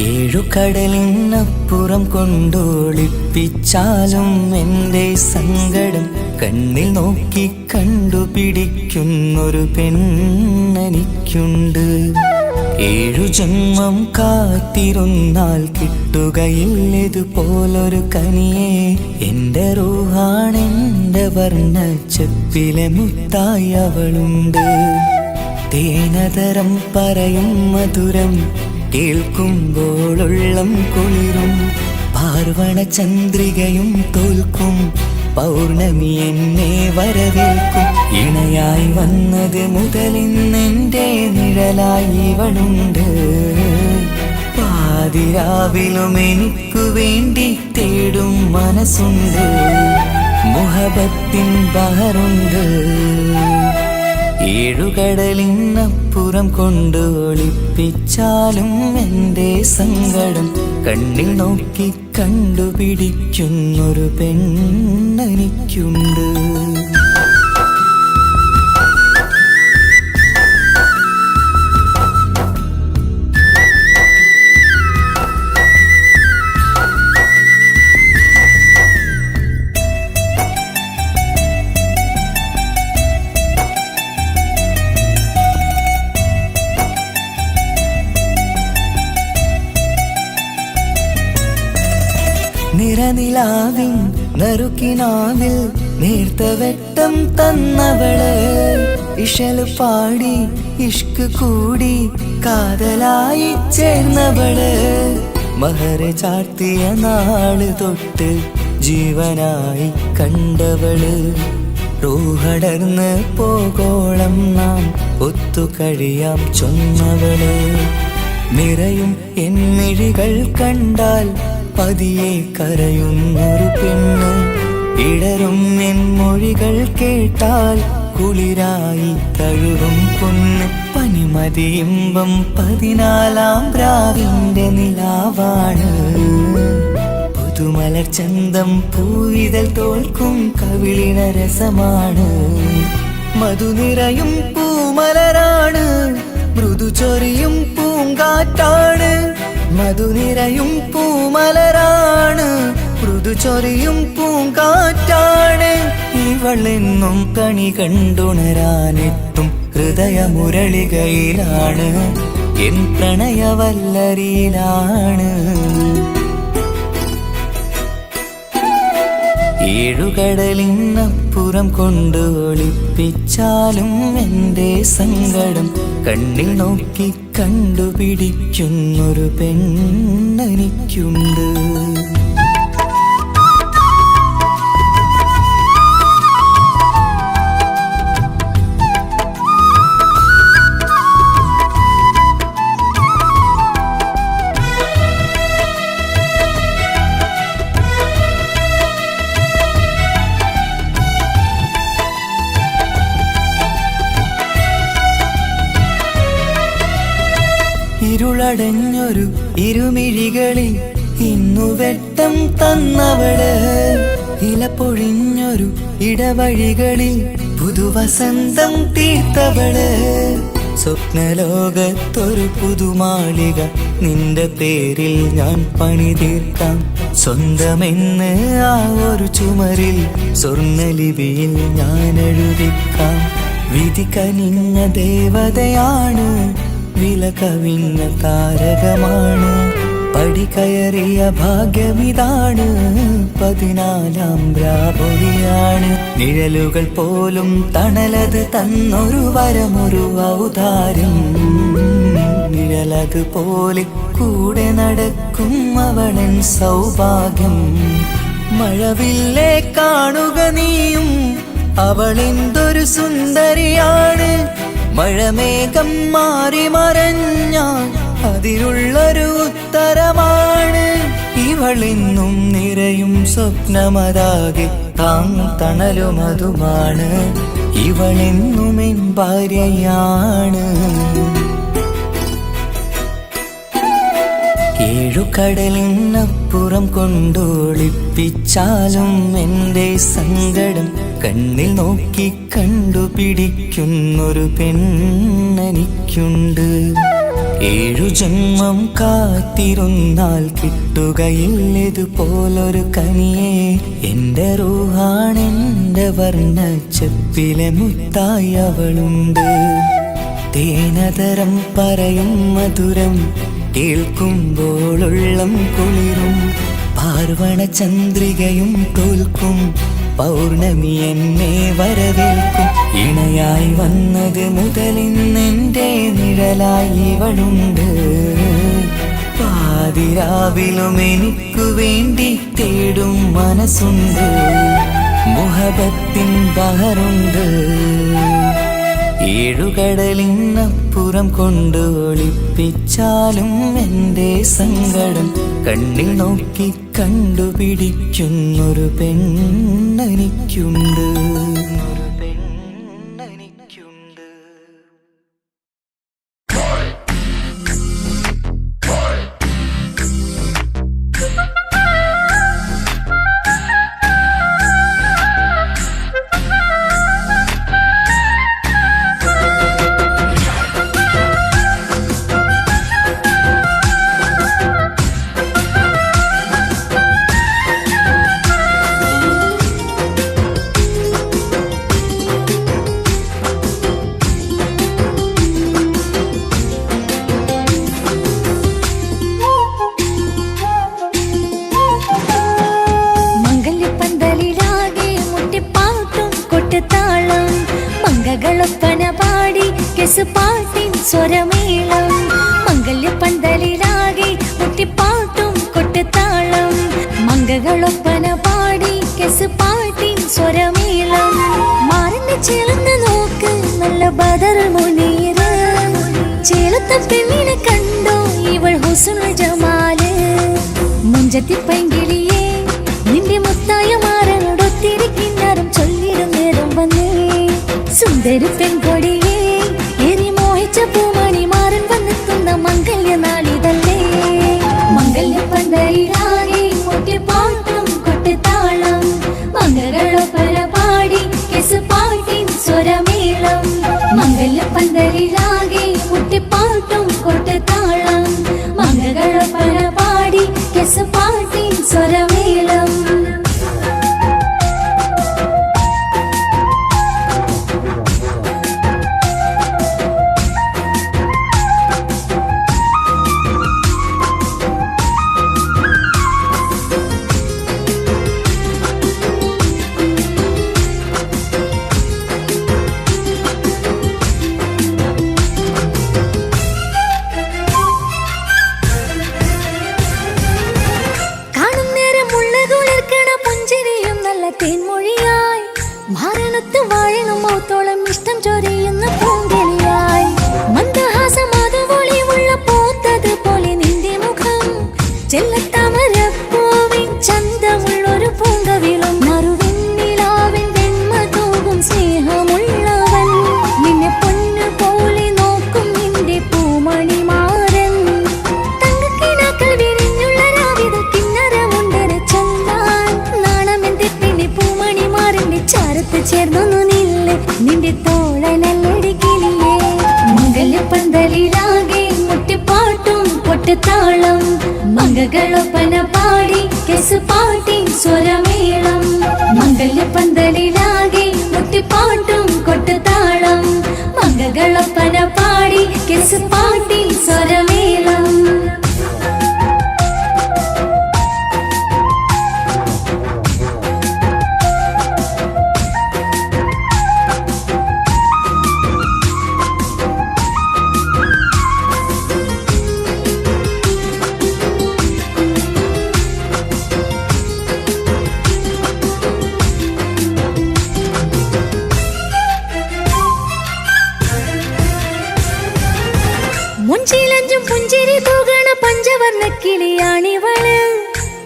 ഏഴുകടലിനപ്പുറം കൊണ്ടൊളിപ്പിച്ചാലും എൻ്റെ സങ്കടം കണ്ണിൽ നോക്കി കണ്ടുപിടിക്കുന്നൊരു പെണ്ണെനിക്കുണ്ട്. 7 ജന്മം കാത്തിരുന്നാൽ കിട്ടുകയില്ലതുപോലൊരു കനിയെ. എൻ്റെ റൂഹാണെൻ്റെ വർണ്ണച്ചപ്പിലെ മുത്തായി അവളുണ്ട്. തേനതരം പറയും മധുരം കേൾക്കുമ്പോളുള്ളം കുളിരും. പാർവണ ചന്ദ്രികയും തോൽക്കും, പൗർണമി എന്നെ വരവേൽക്കും. ഇണയായി വന്നത് മുതലിന്നെൻ്റെ നിഴലായി ഇവളുണ്ട്. പാതിരാവിലും എനിക്കു വേണ്ടി തേടും മനസ്സുണ്ട്. മുഹബത്തിൻ ബഹറുണ്ട്. 7 കടലിനപ്പുറം കൊണ്ടൊളിപ്പിച്ചാലും എൻ്റെ സങ്കടം കണ്ണിൽ നോക്കി കണ്ടുപിടിക്കുന്നൊരു പെണ്ണെനിക്കുണ്ട്. നിറനിലാവിൻ നറുക്കിനാവിൽ നേർത്ത വെട്ടം തന്നവള്. ഇശല് പാടി ഇഷ്ക് കൂടി കാതലായി ചേർന്നവള്. മഹർ ചാർത്തിയ നാള് തൊട്ട് ജീവനായി കണ്ടവള്. റൂഹടർന്ന് പോകോളം നാം ഒത്തു കഴിയാം ചൊന്നവള്. നിറയും എന്നിഴികൾ കണ്ടാൽ പതിയെ കരയുന്നൊരു പെണ്ണ്. ഇടറും എൻ മൊഴികൾ കേട്ടാൽ കുളിരായി തഴുകും പൊന്ന്. പനിമതിയിമ്പം 14-ാം രാവിന്റെ നിലാവാണ്. പുതുമലർ ചന്തം പൂവിതൽ തോൽക്കും കവിളിന രസമാണ്. മധുനിറയും പൂമലരാണ്, മൃദു ചൊരിയും പൂങ്കാറ്റാണ്. മധുനിറയും പൂമലരാണ്, മൃദു ചൊരിയും പൂങ്കാറ്റാണ്. ഇവളെന്നും കണി കണ്ടുണരാനെത്തും ഹൃദയമുരളികയിലാണ്. എൻ പ്രണയവല്ലരിയിലാണ്. 7 കടലിനപ്പുറം കൊണ്ടൊളിപ്പിച്ചാലും എൻ്റെ സങ്കടം കണ്ണിൽ നോക്കി കണ്ടുപിടിക്കുന്നൊരു പെണ്ണെനിക്കുണ്ട്. ഇരുളടഞ്ഞൊരു ഇരുമിഴികളിൽ ഇന്നു വെട്ടം തന്നവള്. ഇല പൊഴിഞ്ഞൊരു ഇടവഴികളിൽ പുതുവസന്തം തീർത്തവള്. സ്വപ്നലോകത്തൊരു പുതുമാളിക നിന്റെ പേരിൽ ഞാൻ പണി തീർക്കാം. സ്വന്തമെന്ന് ആ ഒരു ചുമരിൽ സ്വർണ്ണലിപിയിൽ ഞാൻ എഴുതിക്കാം. വിധി കനിഞ്ഞ ദേവതയാണ്, വില കവിഞ്ഞ താരകമാണ്. പടി കയറിയ ഭാഗ്യമിതാണ്, 14-ാം രാപൊലിയാണ്. നിഴലുകൾ പോലും തണലത് തന്നൊരു വരമൊരു ഔദാര്യം. നിഴലത് പോലെ കൂടെ നടക്കും അവളൻ സൗഭാഗ്യം. മഴവില്ലേ കാണുക നീയും, അവളെന്തൊരു സുന്ദരിയാണ്. മഴമേഘം മാറി മറഞ്ഞാൽ അതിനുള്ളൊരു ഉത്തരമാണ്. ഇവളെന്നും നിറയും സ്വപ്നമതാകെ താങ്ങും തണലുമതുമാണ്. ഇവളെന്നും എൻ ഭാര്യയാണ്. 7 കടലിനപ്പുറം കൊണ്ടൊളിപ്പിച്ചാലും എൻ്റെ സങ്കടം കണ്ണിൽ നോക്കി കണ്ടുപിടിക്കുന്നൊരു പെണ്ണെനിക്കുണ്ട്. ഏഴു ജന്മം കാത്തിരുന്നാൽ കിട്ടുകയില്ലതുപോലൊരു കനിയെ. എന്റെ റൂഹാണെന്റെ വർണ്ണച്ചെപ്പിലെ മുത്തായി അവളുണ്ട്. തേനതരം പറയും മധുരം കേൾക്കുമ്പോളുള്ളം കുളിരും. പാർവണ ചന്ദ്രികയും തോൽക്കും പൗർണമി എന്നെ വരവേൽക്കും. ഇണയായി വന്നത് മുതലിന്നെന്റെ നിഴലായി ഇവളുണ്ട്. പാതിരാവിലും എനിക്കു വേണ്ടി തേടും മനസ്സുണ്ട്. മുഹബത്തിൻ ബഹറുണ്ട്. ഏഴുകടലിനപ്പുറം കൊണ്ട് ഒളിപ്പിച്ചാലും എൻ്റെ സങ്കടം കണ്ണിൽ നോക്കി കണ്ടുപിടിക്കുന്നൊരു പെണ്ണെനിക്കുണ്ട്. മംഗളൊപ്പന പാടി കെസുപാട്ടിൻ സ്വരമേളം. മംഗല്യപ്പന്തലിലാകെ മുട്ടിപ്പാട്ടും കൊട്ടുതാളം. മംഗളൊപ്പന പാടി കെസുപാട്ടിൻ സ്വരമേളം. മാറിന്റെ ചേർന്ന് നോക്ക് നല്ല ബദർ മുനീറ്. ചേലത്തെ പെണ്ണിനെ കണ്ടോ ഇവൾ ഹുസ്നുൽ ജമാല്. മുഞ്ചത്തി പൈങ്കിളിയെ നിന്റെ മുത്തായ മാറനോടൊത്തിരി കിന്നാരം ചൊല്ലിടും നേരം വന്നേ. സുന്ദരി പെൺകൊടിയെ എരി മോഹിച്ച പൂമണി മാറൻ വന്നെത്തുന്ന മംഗല്യ നാളിതല്ലേ. മംഗല്യപ്പന്തലിലാകെ മുട്ടിപ്പാട്ടും കൊട്ടുതാളം. മംഗളൊപ്പന പാടി കെസുപാട്ടിൻ സ്വരമേളം. മംഗല്യപ്പന്തലിലാകെ മുട്ടിപ്പാട്ടും കൊട്ടുതാളം. മംഗളൊപ്പന പാടി കെസുപാട്ടിൻ സ്വരമേളം. തെന്മൊഴിയായി മരണത്ത് വാഴണം മൗത്തോളം ഇഷ്ടം ചൊരിയുന്ന പൂങ്കളിയായി. മന്ദഹാസമാതുവൊളിയുള്ള പോത്തത് പോലെ നിന്റെ മുഖം. ചെല്ലത്താമരപ്പൂവിൻ ചന്തമുള്ളൊരു പൂങ്കവിളും. നറുവെണ്ണിലാവിൻ വെണ്മ തൂകും സ്നേഹമുള്ളവൻ. നിന്നെ പൊന്നു പോലെ നോക്കും നിന്റെ പൂമണി മാറൻ. തങ്കക്കിനാക്കൾ വിരിഞ്ഞുള്ള രാവിതൽ കിന്നരമുണ്ടര ചന്താൻ. നാണമെന്തെ പൂമണി മാറിന്റെ ചാരത്ത് ചേർന്നൊന്നു നില്ല് നിന്റെ തോഴനല്ലടി കിളിയേ. മംഗല്യപ്പന്തലിലാകെ മുട്ടിപ്പാട്ടും കൊട്ടുതാളം. മംഗളൊപ്പന പാടി കെസുപാട്ടിൻ സ്വരമേളം. മംഗല്യപ്പന്തലിലാകെ മുട്ടിപ്പാട്ടും കൊട്ടുതാളം. മംഗളൊപ്പന പാടി കെസുപാട്ടിൻ സ്വരമേളം. മുഞ്ചിലഞ്ചും പുഞ്ചിരി തൂകണ പഞ്ചവർണ്ണ കിളിയാണിവള്.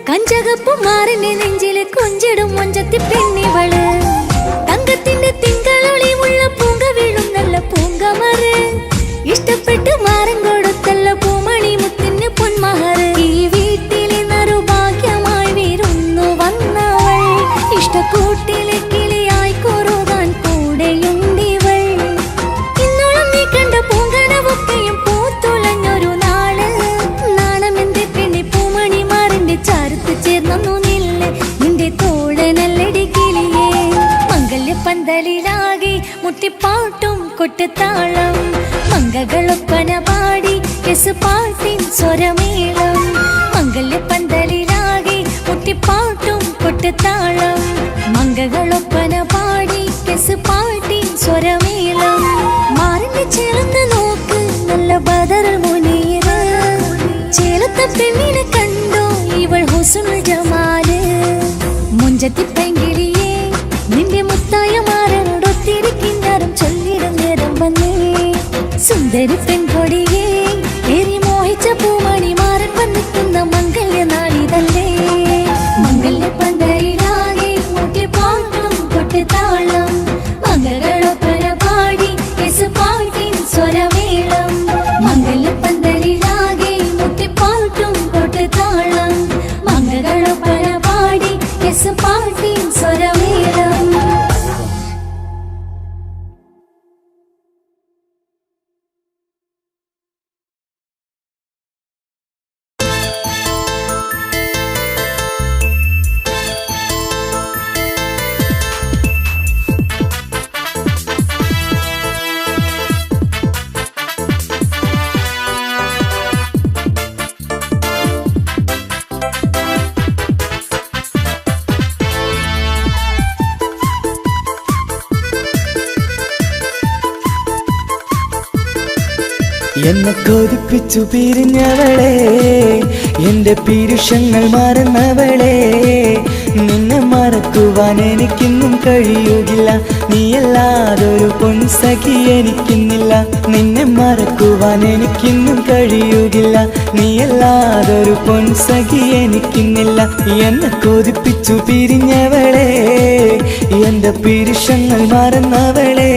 കഞ്ചകപ്പും മാറിന്റെ നെഞ്ചില് കൊഞ്ചിടും മൊഞ്ചത്തി പെണ്ണിവള്. തങ്കത്തിന്റെ തിങ്കളൊളിവുള്ള പൂങ്ക വീഴും നല്ല പൂങ്കമറ്. ഇഷ്ടപ്പെട്ട് മാറൻ കൊടുത്തല്ല പൂമണി മുത്തിന് പൊന്മഹറ്. ഈ വീട്ടിലെ നറുഭാഗ്യമായി വീരുന്നു വന്നവൾ. ഇഷ്ടക്കൂട്ടിലെ കിളിയായി കൊറുകാൻ കൂടെയുണ്ടിവൾ. ഇന്നോളം നീ കണ്ട പൂങ്കനവൊക്കെയും പൂത്തുലഞ്ഞൊരു മുട്ടിപ്പാട്ടും കൊട്ടുതാളം മംഗളൊപ്പന പാടി കെസുപാട്ടിൻ സ്വരമേളം മംഗല്യപ്പന്തലിലാകെ മുട്ടിപ്പാട്ടും കൊട്ടുതാളം മംഗളൊപ്പന പാടി കെസുപാട്ടിൻ സ്വരമേളം മാറിന്റെ ചേർന്ന് നോക്ക് നല്ല ബദറുൽ മുനീറ് ചേലത്തെ പെണ്ണിനെ കണ്ടോ ഇവൾ ഹുസ്നുൽ ജമാല് മുഞ്ചത്തി പൈങ്കിളിയേ നിന്റെ മുത്തായ മാറനോടൊത്തിരിക്കിന്നാരും ചൊല്ലിടും നേരം വന്നേ സുന്ദരി പെൺകൊടിയേ ഏറി മോഹിച്ച പൂമണി മാറൻ വന്നെത്തുന്ന മംഗല്യ നാളിതല്ലേ മംഗല്യ പന്തലിലാകെ മുട്ടിപ്പാട്ടും കൊട്ടുതാളം മംഗളൊപ്പന പാടി കെസുപാട്ടിൻ സ്വരമേളം മംഗല്യ പന്തലിലാകെ മുട്ടിപ്പാട്ടും കൊട്ടുതാളം മംഗളൊപ്പന പാടി കെസുപാട്ടിൻ സ്വരമേളം. എന്നെ കൊതിപ്പിച്ചു പിരിഞ്ഞവളെ എന്റെ പീരുഷങ്ങൾ മറന്നവളെ നിന്നെ മറക്കുവാൻ എനിക്കിന്നും കഴിയുകില്ല നീയല്ലാതൊരു പൊൻസഖി എനിക്കിന്നില്ല നിന്നെ മറക്കുവാൻ എനിക്കിന്നും കഴിയുകില്ല നീയല്ലാതൊരു പൊൻസഖി എനിക്കിന്നില്ല എന്നെ കൊതിപ്പിച്ചു പിരിഞ്ഞവളെ എന്റെ പീരുഷങ്ങൾ മറന്നവളെ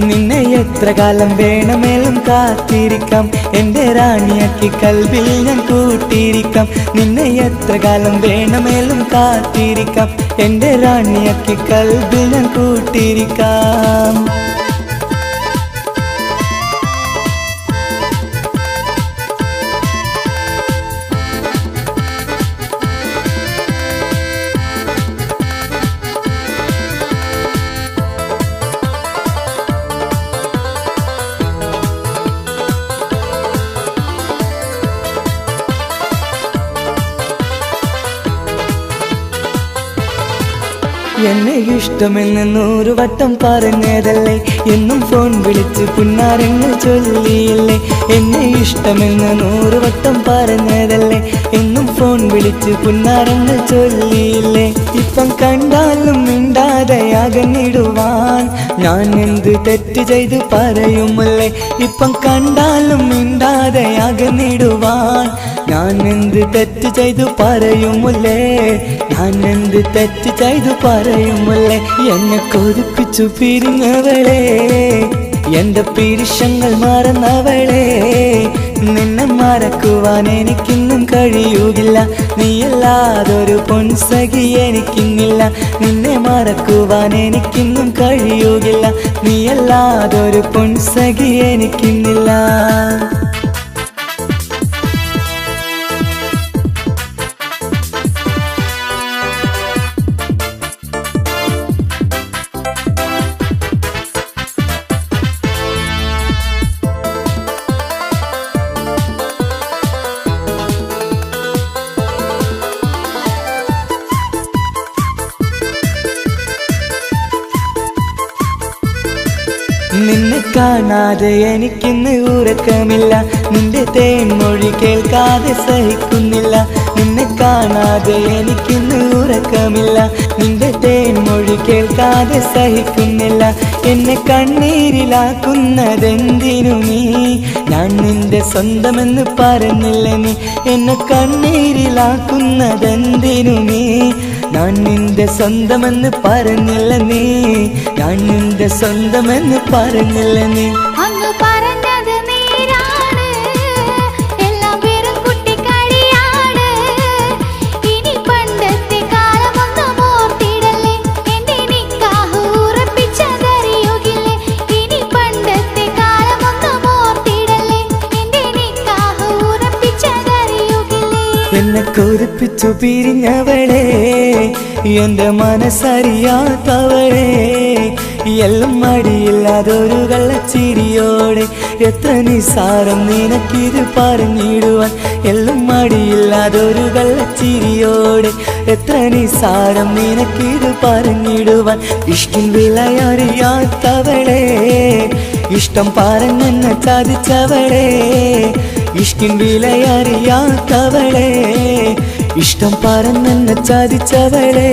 നിന്നെ എത്ര കാലം വേണമെങ്കിലും കാത്തിരിക്കാം എന്റെ റാണിയാക്കി കൽവിൽ ഞാൻ കൂട്ടിയിരിക്കാം നിന്നെ എത്ര കാലം വേണമെങ്കിലും കാത്തിരിക്കാം എന്റെ റാണിയാക്കി കൽവിൽ ഞാൻ കൂട്ടിയിരിക്കാം. എന്നെ ഇഷ്ടമെന്ന് 100 വട്ടം പറഞ്ഞതല്ലേ എന്നും ഫോൺ വിളിച്ച് പുന്നാരങ്ങൾ ചൊല്ലിയില്ലേ എന്നെ ഇഷ്ടമെന്ന് 100 വട്ടം പറഞ്ഞതല്ലേ എന്നും ഫോൺ വിളിച്ച് പുന്നാരങ്ങൾ ചൊല്ലിയില്ലേ ഇപ്പം കണ്ടാലും മിണ്ടാതെ അകന്നിടുവാൻ ഞാൻ എന്ത് തെറ്റ് ചെയ്ത് പറയുമല്ലേ ഇപ്പം കണ്ടാലും മിണ്ടാതെ അകന്നിടുവാൻ ഞാൻ എന്ത് തെറ്റ് ചെയ്തു പറയുമല്ലേ ഞാൻ എന്ത് തെറ്റ് ചെയ്തു പറയുമല്ലേ എന്നെ കൊതിപ്പിച്ചു പിരിഞ്ഞവളെ എന്റെ പീരുഷങ്ങൾ മറന്നവളെ നിന്നെ മറക്കുവാൻ എനിക്കിന്നും കഴിയുകില്ല നീയല്ലാതൊരു പൊൻസഖി എനിക്കിന്നില്ല നിന്നെ മറക്കുവാൻ എനിക്കിന്നും കഴിയുകില്ല നീയല്ലാതൊരു പൊൻസഖി എനിക്കിന്നില്ല. നിന്നെ കാണാതെ എനിക്കിന്ന് ഉറക്കമില്ല നിന്റെ തേൻമൊഴി കേൾക്കാതെ സഹിക്കുന്നില്ല നിന്നെ കാണാതെ എനിക്കിന്ന് ഉറക്കമില്ല നിന്റെ തേൻമൊഴി കേൾക്കാതെ സഹിക്കുന്നില്ല എന്നെ കണ്ണീരിലാക്കുന്നതെന്തിനു നീ ഞാൻ നിന്റെ സ്വന്തമെന്ന് പറഞ്ഞില്ല നീ എന്നെ കണ്ണീരിലാക്കുന്നതെന്തിനു നീ ഞാൻ നിന്റെ സ്വന്തമെന്ന് പറഞ്ഞില്ല നീ ഞാൻ നിന്റെ സ്വന്തമെന്ന് പറഞ്ഞില്ല നീ അങ്ങ് പറഞ്ഞത് നേരാണ് എല്ലാം വെറും കുട്ടിക്കളിയാണ് ഇനി പണ്ടത്തെ കാലമൊന്നും ഓർത്തിടല്ലേ എന്റെ നിക്കാഹ് ഉറപ്പിച്ചതറിയുകില്ലേ ഇനി പണ്ടത്തെ കാലമൊന്നും ഓർത്തിടല്ലേ എന്റെ നിക്കാഹ് ഉറപ്പിച്ചതറിയുകില്ലേ എന്നെ കൊതിപ്പിച്ചു പിരിഞ്ഞവളെ എന്റെ മനസ്സറിയാത്തവളെ എല്ലാം മടിയില്ലാതൊരു കള്ളച്ചിരിയോടെ എത്ര നിസാരം നിനക്കിത് പറഞ്ഞിടുവാൻ എല്ലാം മടിയില്ലാതൊരു കള്ളച്ചിരിയോടെ എത്ര നിസാരം നിനക്കിത് പറഞ്ഞിടുവാൻ ഇഷ്ടിൻ വിലയറിയാത്തവളെ ഇഷ്ടം പറഞ്ഞെന്നെ ചതിച്ചവളെ ഇഷ്ടിൻ വിലയറിയാത്തവളെ ഇഷ്ടം പറഞ്ഞെന്നെ ചതിച്ചവളെ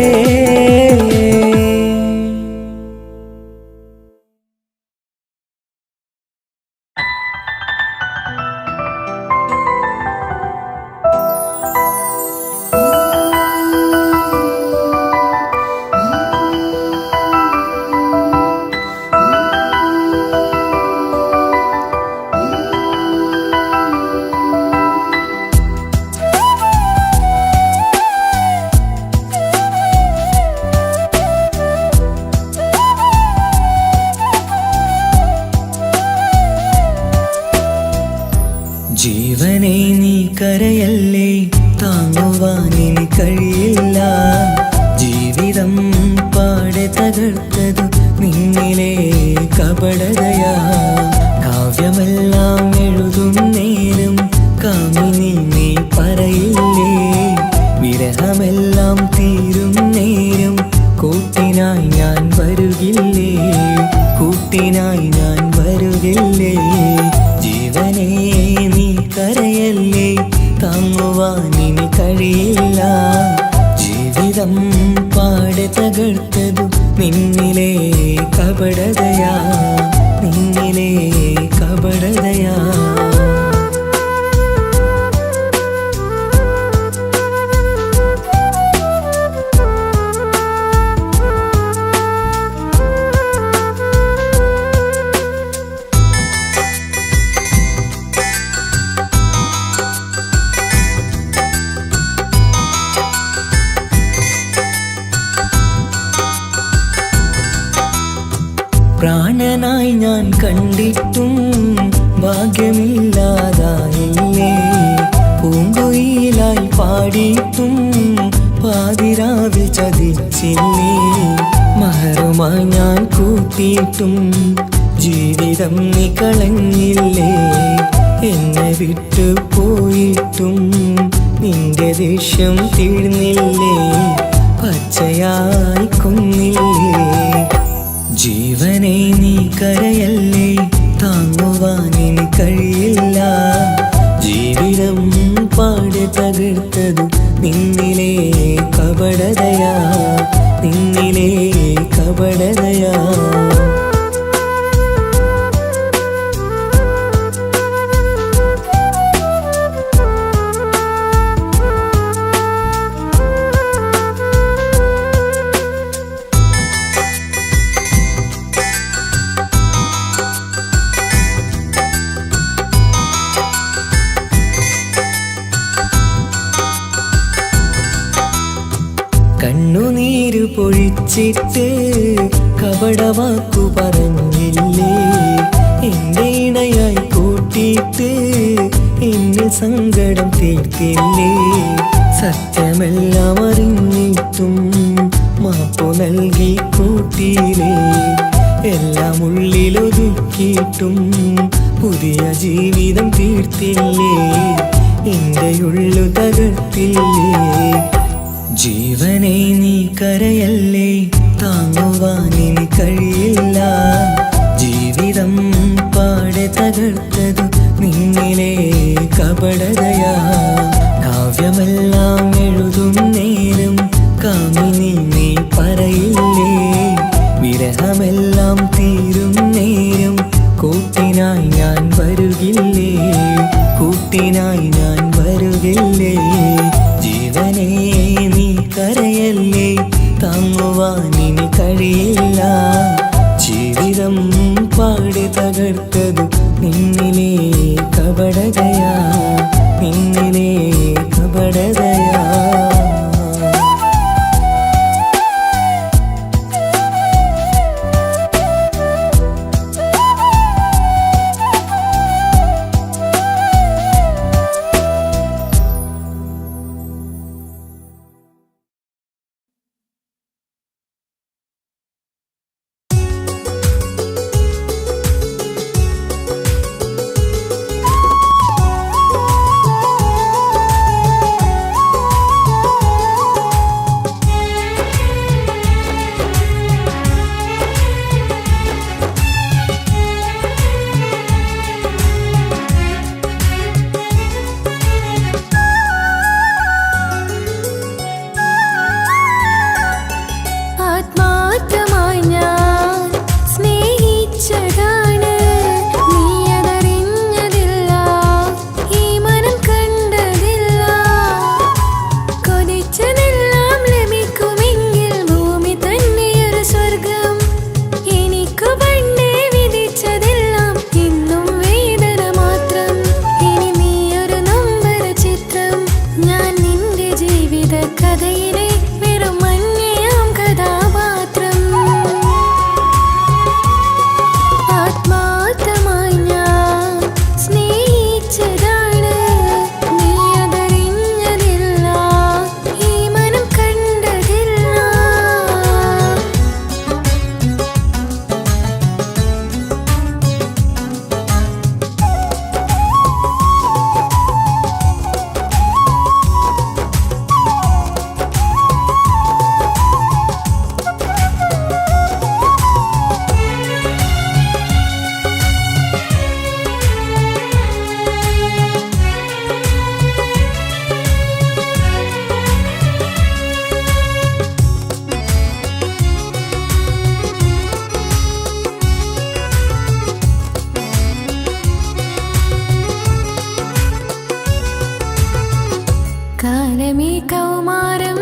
ജീവനെ നീ കരയല്ലേ താങ്ങുവാനിനി കഴിയില്ല ജീവിതം പാടെ തകർത്തതു നിന്നിലെ കപടതയാ കാവ്യമെല്ലാം എഴുതും നേരം കാമിനി നീ പറയില്ലേ വിരഹമെല്ലാം തീരും നേരം കൂട്ടിനായി ഞാൻ വരുകില്ലേ കൂട്ടിനായി ഞാൻ വരുകില്ലേ ജീവനേ നീ കരയല്ലേ താങ്ങുവാനിനി കഴിയില്ല ജീവിതം പാടെ തകർത്തതു നിന്നിലെ കപടതയാ നിന്നിലെ കപടതയാ പ്രാണനായി ഞാൻ കണ്ടിട്ടും ഭാഗ്യമില്ലാതായില്ലേ പൂങ്കുയിലായി പാടിയിട്ടും പാതിരാവിൽ ചതിച്ചില്ലേ മഹറുമായി ഞാൻ കൂട്ടിയിട്ടും ജീവിതം നീ കളഞ്ഞില്ലേ എന്നെ വിട്ടു പോയിട്ടും നിന്റെ ദേഷ്യം തീർന്നില്ലേ പച്ചയായി കൊന്നില്ലേ ജീവനെ നീ കരയല്ലേ താങ്ങുവാനിനി കഴിയില്ല ജീവിതം പാടെ തകർത്തതു നിന്നിലെ കപടതയാ നിന്നിലെ കപടതയാ കണ്ണുനീര് പൊഴിച്ചിട്ട് കപടവാക്കു പറഞ്ഞില്ലേ എന്റെ ഇണയായി കൂട്ടിയിട്ട് എന്നിൽ സങ്കടം തീർത്തില്ലേ സത്യമെല്ലാം അറിഞ്ഞിട്ടും മാപ്പു നൽകി കൂട്ടിയില്ലേ എല്ലാം ഉള്ളിലൊതുക്കിയിട്ടും പുതിയ ജീവിതം തീർത്തില്ലേ എന്റെ ഉള്ളു തകർത്തില്ലേ ജീവനെ നീ കരയല്ലേ താങ്ങുവാനിനി കഴിയില്ല ജീവിതം പാടെ തകർത്തതു നിന്നിലെ കപടതയാ കാവ്യമെല്ലാം എഴുതും നേരം കാമിനി നീ പറയില്ലേ വിരഹമെല്ലാം തീരും നേരം കൂട്ടിനായി ഞാൻ വരുകില്ലേ കൂട്ടിനായി ഞാൻ വരുകില്ലേ ജീവനേ നീ കരയല്ലേ താങ്ങുവാനിനി കഴിയില്ല ജീവിതം പാടെ തകർത്തതു നിന്നിലെ കപടതയാ നിന്നിലെ കപടതയാ ഞാൻ നിന്റെ ജീവിത കഥയിലെ വെറും മഞ്ഞയാം കഥാപാത്രം. ആത്മാർത്ഥമായി ഞാൻ സ്നേഹിച്ചതാണ്, നീ അതറിഞ്ഞതില്ല, ഈ മനം കണ്ടതില്ല. കാലമേ കൗമാരം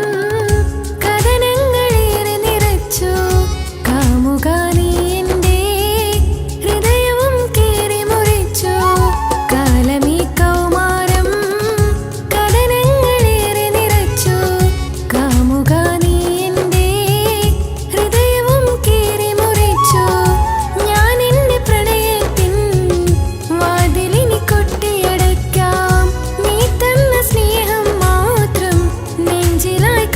കഥനങ്ങളേറെ നിറച്ചു, കാമുക നീ എൻ്റെ ഹൃദയവും കീറി മുറിച്ചു. കാലമേ കൗമാരം കഥനങ്ങളേറെ നിറച്ചു, കാമുക നീ എൻ്റെ ഹൃദയവും കീറി മുറിച്ചു. ഞാൻ എൻ്റെ പ്രണയത്തിൻ വാതിലിനി കൊട്ടിയടയ്ക്കാം, നീ തന്ന സ്നേഹം മാത്രം നെഞ്ചിലായി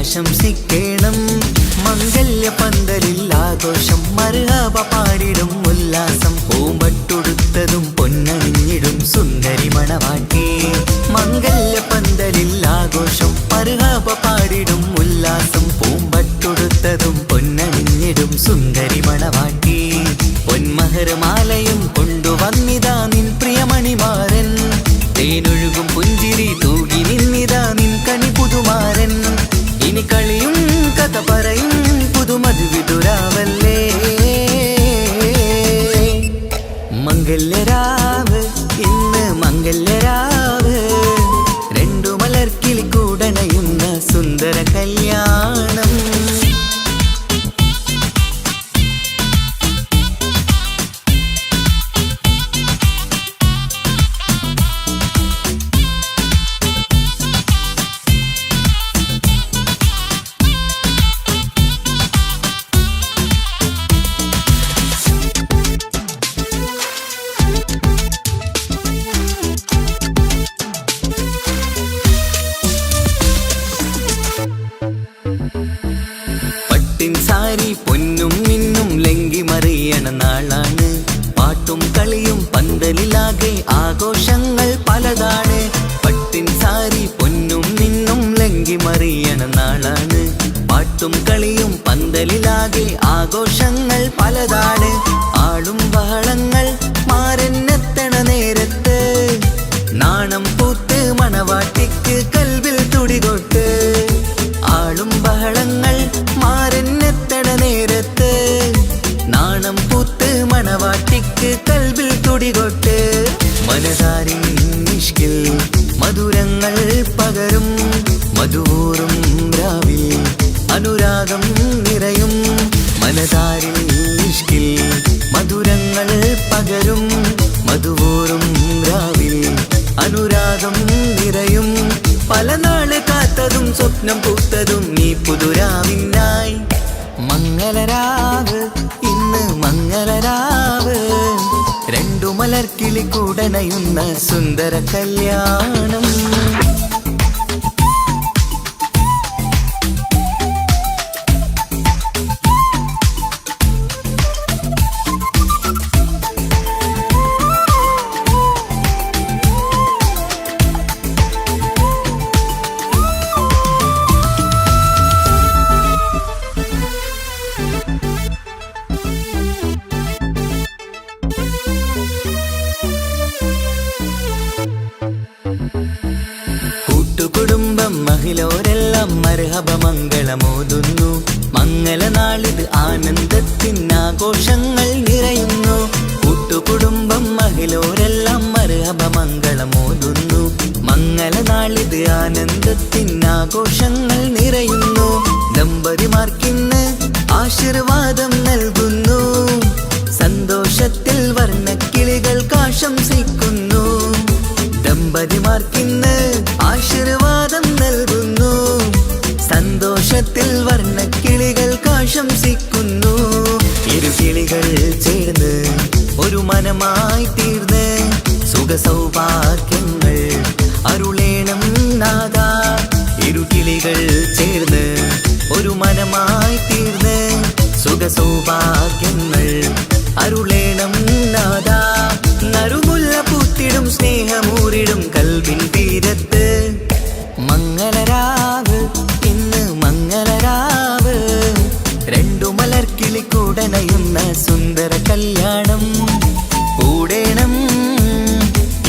ആശംസിക്കണം. മംഗല്യ പന്തലിൽ ആഘോഷം മർഹബ പാടിടും ഉല്ലാസം. പൂമ്പട്ടുടുത്തതും പൊന്നണിഞ്ഞിടും സുന്ദരി മണവാട്ടി. മംഗല്യ പന്തലിൽ ആഘോഷം മർഹബ പാടിടും ഉല്ലാസം. പൂമ്പട്ടുടുത്തതും പൊന്നണിഞ്ഞിടും സുന്ദരി മണവാട്ടി. പൊന്മഹർമാലയും കൊണ്ടുവന്നിതാ നിൻ പ്രിയമണിമാരൻ. തേനൊഴുകും പുഞ്ചിരി തൂകി നിന്നിതാ നിൻ കണി പുതുമാരൻ. ഇനി കളിയും കഥ പറയും പുതുമധുവിതുരാവല്ലേ. മംഗല്യരാവ് ഇന്ന് മംഗല്യരാവ്. രണ്ടു മലർക്കിളി കൂടണയുന്ന സുന്ദര കല്യാണം. സാരി പൊന്നും മിന്നും ലങ്കി മറിയണ നാളാണ്. പാട്ടും കളിയും പന്തലിലാകെ ആഘോഷങ്ങൾ പലതാണ്. പട്ടിൻ സാരി പൊന്നും മിന്നും ലങ്കി മറിയണ നാളാണ്. പാട്ടും കളിയും പന്തലിലാകെ ആഘോഷങ്ങൾ പലതാണ്. ആളും ബഹളങ്ങൾ മാരെന്നെത്തണ നേരത്ത്. നാണം പൂത്ത് മണവാട്ടിക്ക് കൽവിൽ തുടികൊട്ട്. ആളും ബഹളങ്ങൾ മാരെന്നെത്തണ നേരത്ത്. നാണം പൂത്ത് മണവാട്ടിക്ക് കൽവിൽ തുടികൊട്ട്. മനതാരിൻ നിഷ്കിൽ മധുരങ്ങൾ പകരും. മധുവൂറും രാവിൽ അനുരാഗം നിറയും. മനതാരിൻ നിഷ്കിൽ മധുരങ്ങൾ പകരും. മധുവൂറും രാവിൽ അനുരാഗം നിറയും. പല നാള് കാത്തതും സ്വപ്നം പൂത്തതും നീ പുതുരാവിനായി. മംഗളരാവ് ഇന്ന് മംഗളരാവ്. രണ്ടു മലർക്കിളി കൂടണയുന്ന സുന്ദര കല്യാണം. കുടുംബം മഹിളോരെല്ലാം മർഹബ മംഗളമോതുന്നു. മംഗളനാളിത് ആനന്ദത്തിനാഘോഷങ്ങൾ നിറയുന്നു. കൂട്ടുകുടുംബം മഹിളോരെല്ലാം മർഹബ മംഗളമോതുന്നു. മംഗളനാളിത് ആനന്ദത്തിനാഘോഷങ്ങൾ നിറയുന്നു. ദമ്പതിമാർക്കിന്ന് ആശീർവാദം നൽകുന്നു. സന്തോഷത്തിൽ വർണ്ണക്കിളികൾക്ക് ആശംസിക്കുന്നു. ദമ്പതിമാർക്കിന്ന് ആശീർവാദം നൽകുന്നു. സന്തോഷത്തിൽ വർണ്ണക്കിളികൾക്ക് ആശംസിക്കുന്നു. ഇരുകിളികൾ ചേർന്ന് ഒരു മനമായി തീർന്ന് സുഖസൗഭാഗ്യങ്ങൾ അരുളേണം നാദാ. ഇരുകിളികൾ ചേർന്ന് ഒരു മനമായി തീർന്ന് സുഖസൗഭാഗ്യങ്ങൾ അരുളേണം നാദാ. നറുമുല്ല പൂത്തിടും സ്നേഹമൂറിടും കൽവിൻ തീരത്ത്. മംഗളരാവ് ഇന്ന് മംഗളരാവ്. രണ്ടു മലർക്കിളി കൂടണയുന്ന സുന്ദര കല്യാണം. കൂടേണം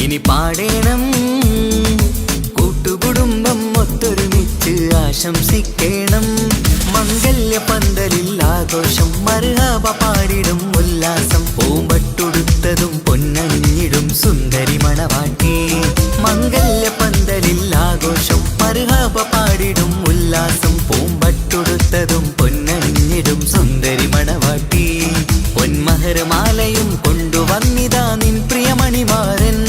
ഇനി പാടേണം. കൂട്ടുകുടുംബം ഒത്തൊരുമിച്ച് ആശംസിക്കണം. മംഗല്യ പന്തലിൽ ആഘോഷം മർഹബ പാടിടും ഉല്ലാസം. പൂമ്പട്ടുടുത്തതും പൊന്നണിഞ്ഞിടും സുന്ദരി മണവാട്ടി. മംഗല്യ പന്തലിൽ ആഘോഷം മർഹബ പാടിടും ഉല്ലാസം. പൂമ്പട്ടുടുത്തതും പൊന്നണിഞ്ഞിടും സുന്ദരി മണവാട്ടി. പൊന്മഹർമാലയും കൊണ്ടുവന്നിതാ നിൻ പ്രിയമണിമാരൻ.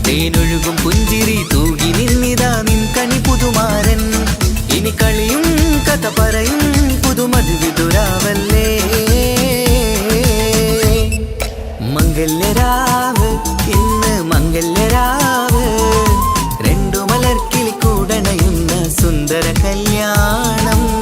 തേനൊഴുകും പുഞ്ചിരി തൂകി നിന്നിതാ നിൻ കണി പുതുമാരൻ. ഇനി കളിയും കഥ പറയും പുതുമധുവിതുരാവല്ലേ. മംഗല്യരാവ് ഇന്ന് മംഗല്യരാവ്. രണ്ടു മലർക്കിളി കൂടണയുന്ന സുന്ദര കല്യാണം.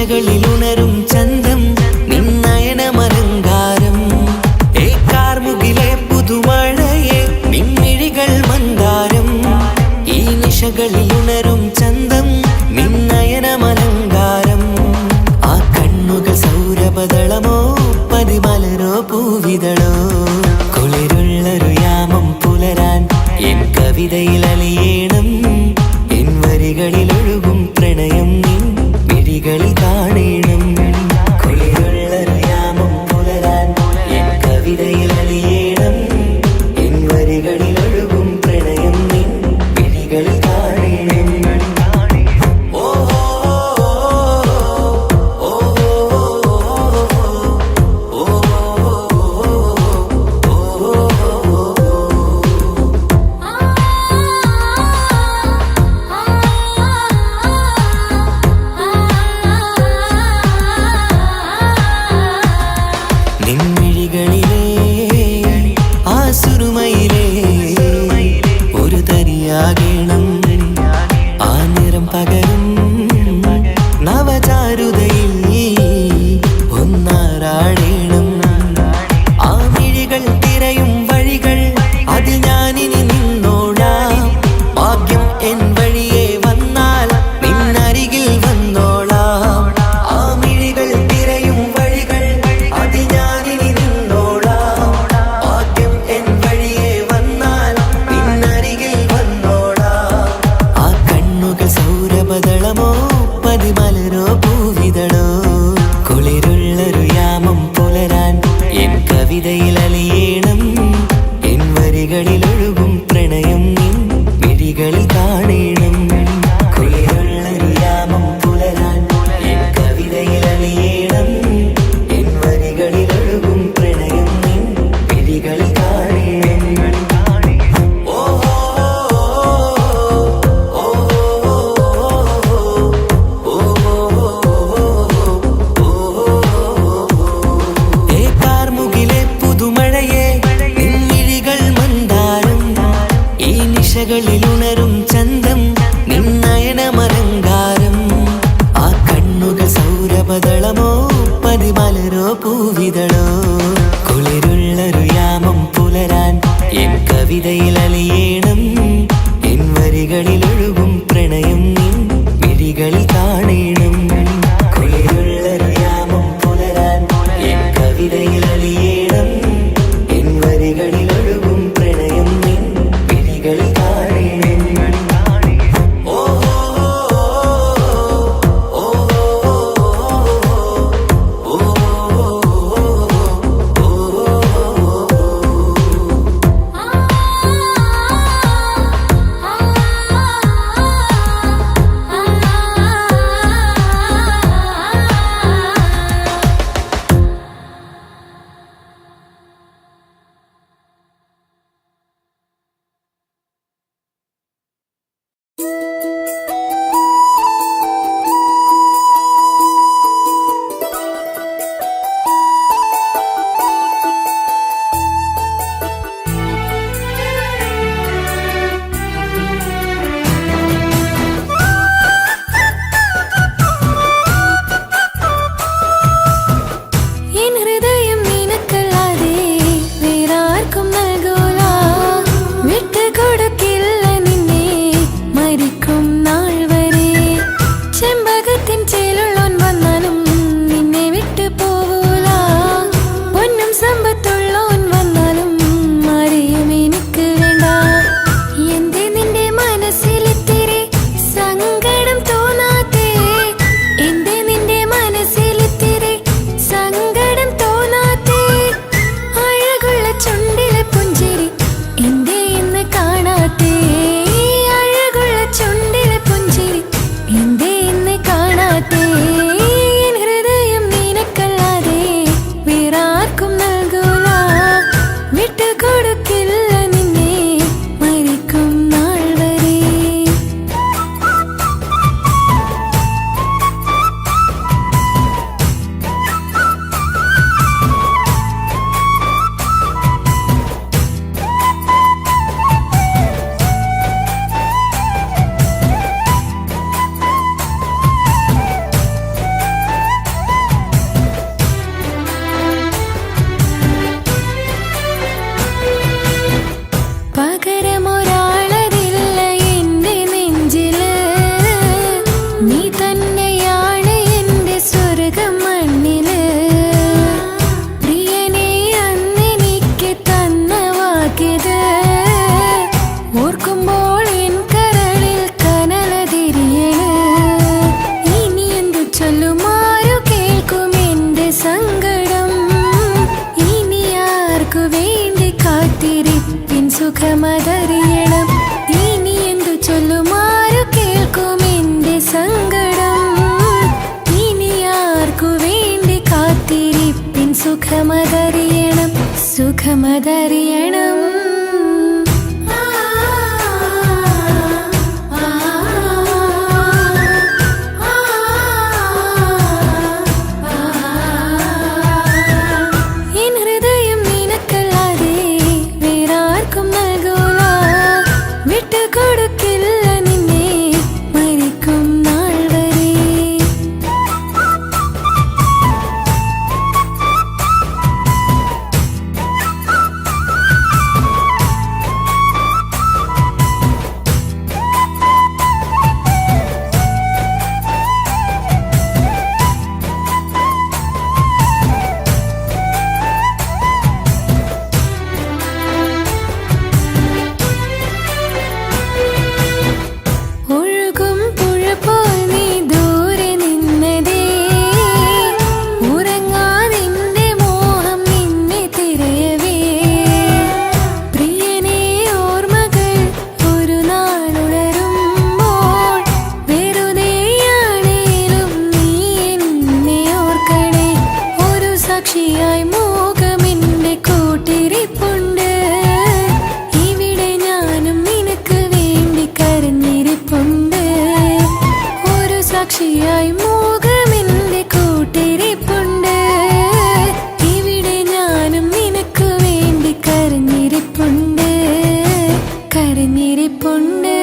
നിശകളിൽ ഉണരും ചന്തം നിന്നയനമലങ്കാരം ഏ കാർമുകിലെ പുതുമഴയെ നിൻമിഴികൾ മന്ദാരം ഈ നിശകളിൽ ഉണരും ചന്തം നിന്നയനമലങ്കാരം ആ കണ്ണുകൾ സൗരഭദളമോ പതിമലരോ പൂവിതളോ കുളിരുള്ളൊരു യാമം പുലരാൻ എൻ കവിതയിൽ അലിയേണം എൻ വരികളിൽ ഒഴുകും പ്രണയം നിൻ മിഴികളിൽ കാണണം സുഖമതറിയണം. സാക്ഷിയായി മോഹമെന്റെ കൂട്ടിരിപ്പുണ്ട്. ഇവിടെ ഞാനും നിനക്ക് വേണ്ടി കരഞ്ഞിരിപ്പുണ്ട്, കരഞ്ഞിരിപ്പുണ്ട്.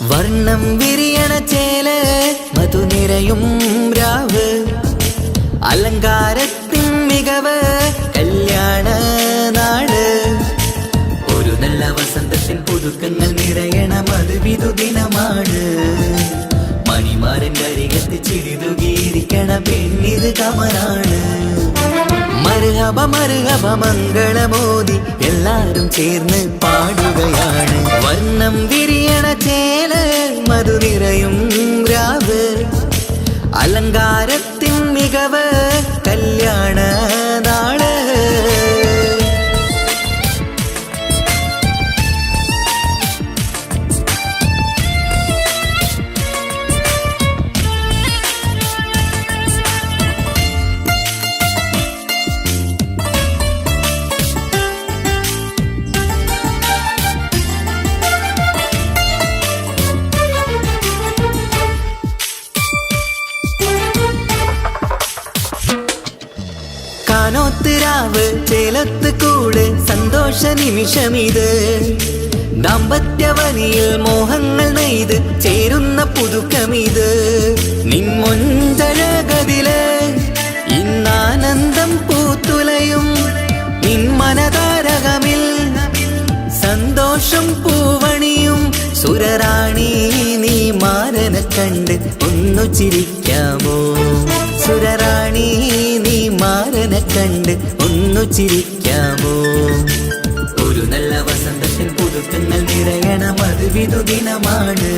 വർണ്ണം വിരിയണ ചേല് മധുനിരയും രാവ് അലങ്കാരത്തിൻ മികവ് കല്യാണ നാട് ഒരു നല്ല വസന്തത്തിൻ പുതുക്കങ്ങൾ നിറയണ മധുവിധു ദിനമാണ് മണിമാരൻ്റെ അരികത്ത് ചിരിതുകീരിക്കണ പെണ്ണിത് കമലാണ് മർഹബ മർഹബ മംഗളമോദി എല്ലാരും ചേർന്ന് പാടുകയാണ് വർണ്ണം വിരിയണ ചേല് മധുനിരയും രാവ് അലങ്കാരത്തിൻ മികവ് കല്യാണ നാട് കാനോത്തിരാവ് ചേലത്ത് കൂട് സന്തോഷ നിമിഷമിത് ദാമ്പത്യവനിയിൽ മോഹങ്ങൾ നെയ്ത് ചേരുന്ന പുതുക്കമിത് നിൻമൊഞ്ചഴകതില് ഇന്നാനന്ദം പൂത്തുലയും നിൻ മനതാരകമിൽ സുരറാണി നീ മാരനെ കണ്ട് ഒന്നു ചിരിക്കാമോ സുരറാണി നീ മാരനെ കണ്ട് ഒന്നു ചിരിക്കാമോ ഒരു നല്ല വസന്തത്തിൽ പുതുക്കങ്ങൾ നിറയണം അത് വിധുദിനമാണ്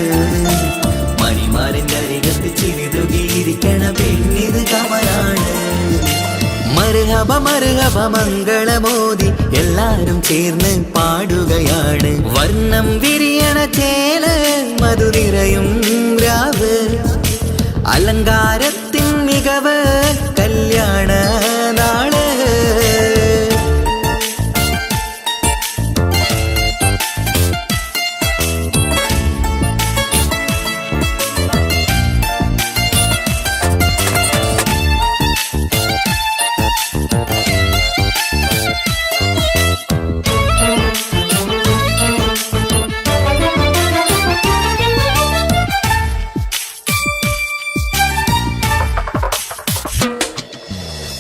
മണിമാരൻ്റെ അരികത്ത് ചിരിതുകിയിരിക്കണ പെണ്ണിത് കമലാണ് മർഹബ മർഹബ മംഗളമോദി എല്ലാരും ചേർന്ന് പാടുകയാണ് വർണ്ണം വിരിയണ ചേല മധുനിറയും രാവ് അലങ്കാരത്തിൻ മികവ് കല്യാണ നാള്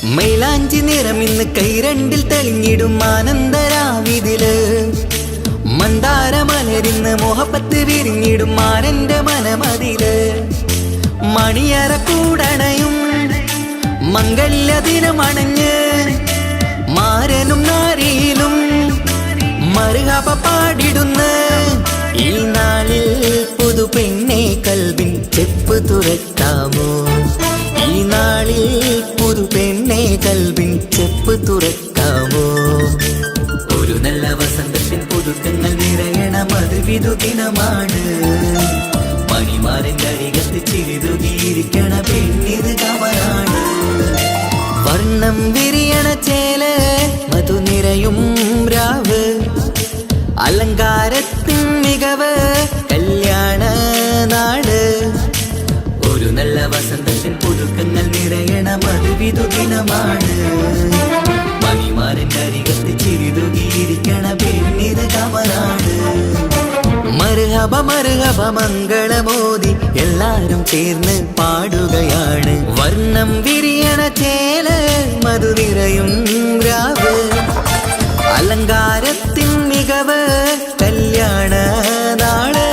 മൈലാഞ്ചി നിറം ഇന്ന് കൈരണ്ടിൽ തെളിഞ്ഞിടും ആനന്ദരാവിതില് മന്ദാര മലരിന്ന് മോഹപ്പത്ത് വിരിഞ്ഞിടും മാരന്റെ മനമതില് മണിയറ കൂടണയും മംഗല്യ ദിനമണഞ്ഞ് മാരനും നാരിയിലും മർഹബ പാടിടുന്ന ഈ നാളിൽ പുതു പെണ്ണെ കൽവിൻ ചെപ്പ് തുറക്കാമോ ഈ നാളിൽ പുതു പെണ്ണെ കൽവിൻ ചെപ്പ് തുറക്കാമോ ഒരു നല്ല വസന്തത്തിൽ പുതുക്കങ്ങൾ നിറയണം അത് വിധുദിനമാണ് മണിമാരൻ്റെ അരികത്ത് ചിരിതുകിയിരിക്കണ പെണ്ണിത് കമലാണ് വർണ്ണം വിരിയണ ചേല മധുനിറയും രാവ് അലങ്കാരത്തിൻ മികവ് കല്യാണ നാട് ഒരു നല്ല വസന്തത്തിൽ പുതുക്കങ്ങൾ നിറയണം അത് വിധുദിനമാണ് മണിമാരൻ്റെ അരികത്ത് ചിരിതുകിയിരിക്കണ പെണ്ണിത് കമലാണ് മർഹബ മർഹബ മംഗളമോദി എല്ലാരും ചേർന്ന് പാടുകയാണ് വർണ്ണം വിരിയണ ചേല മധുനിറയും രാവ് അലങ്കാരത്തിൻ മികവ് കല്യാണ നാള്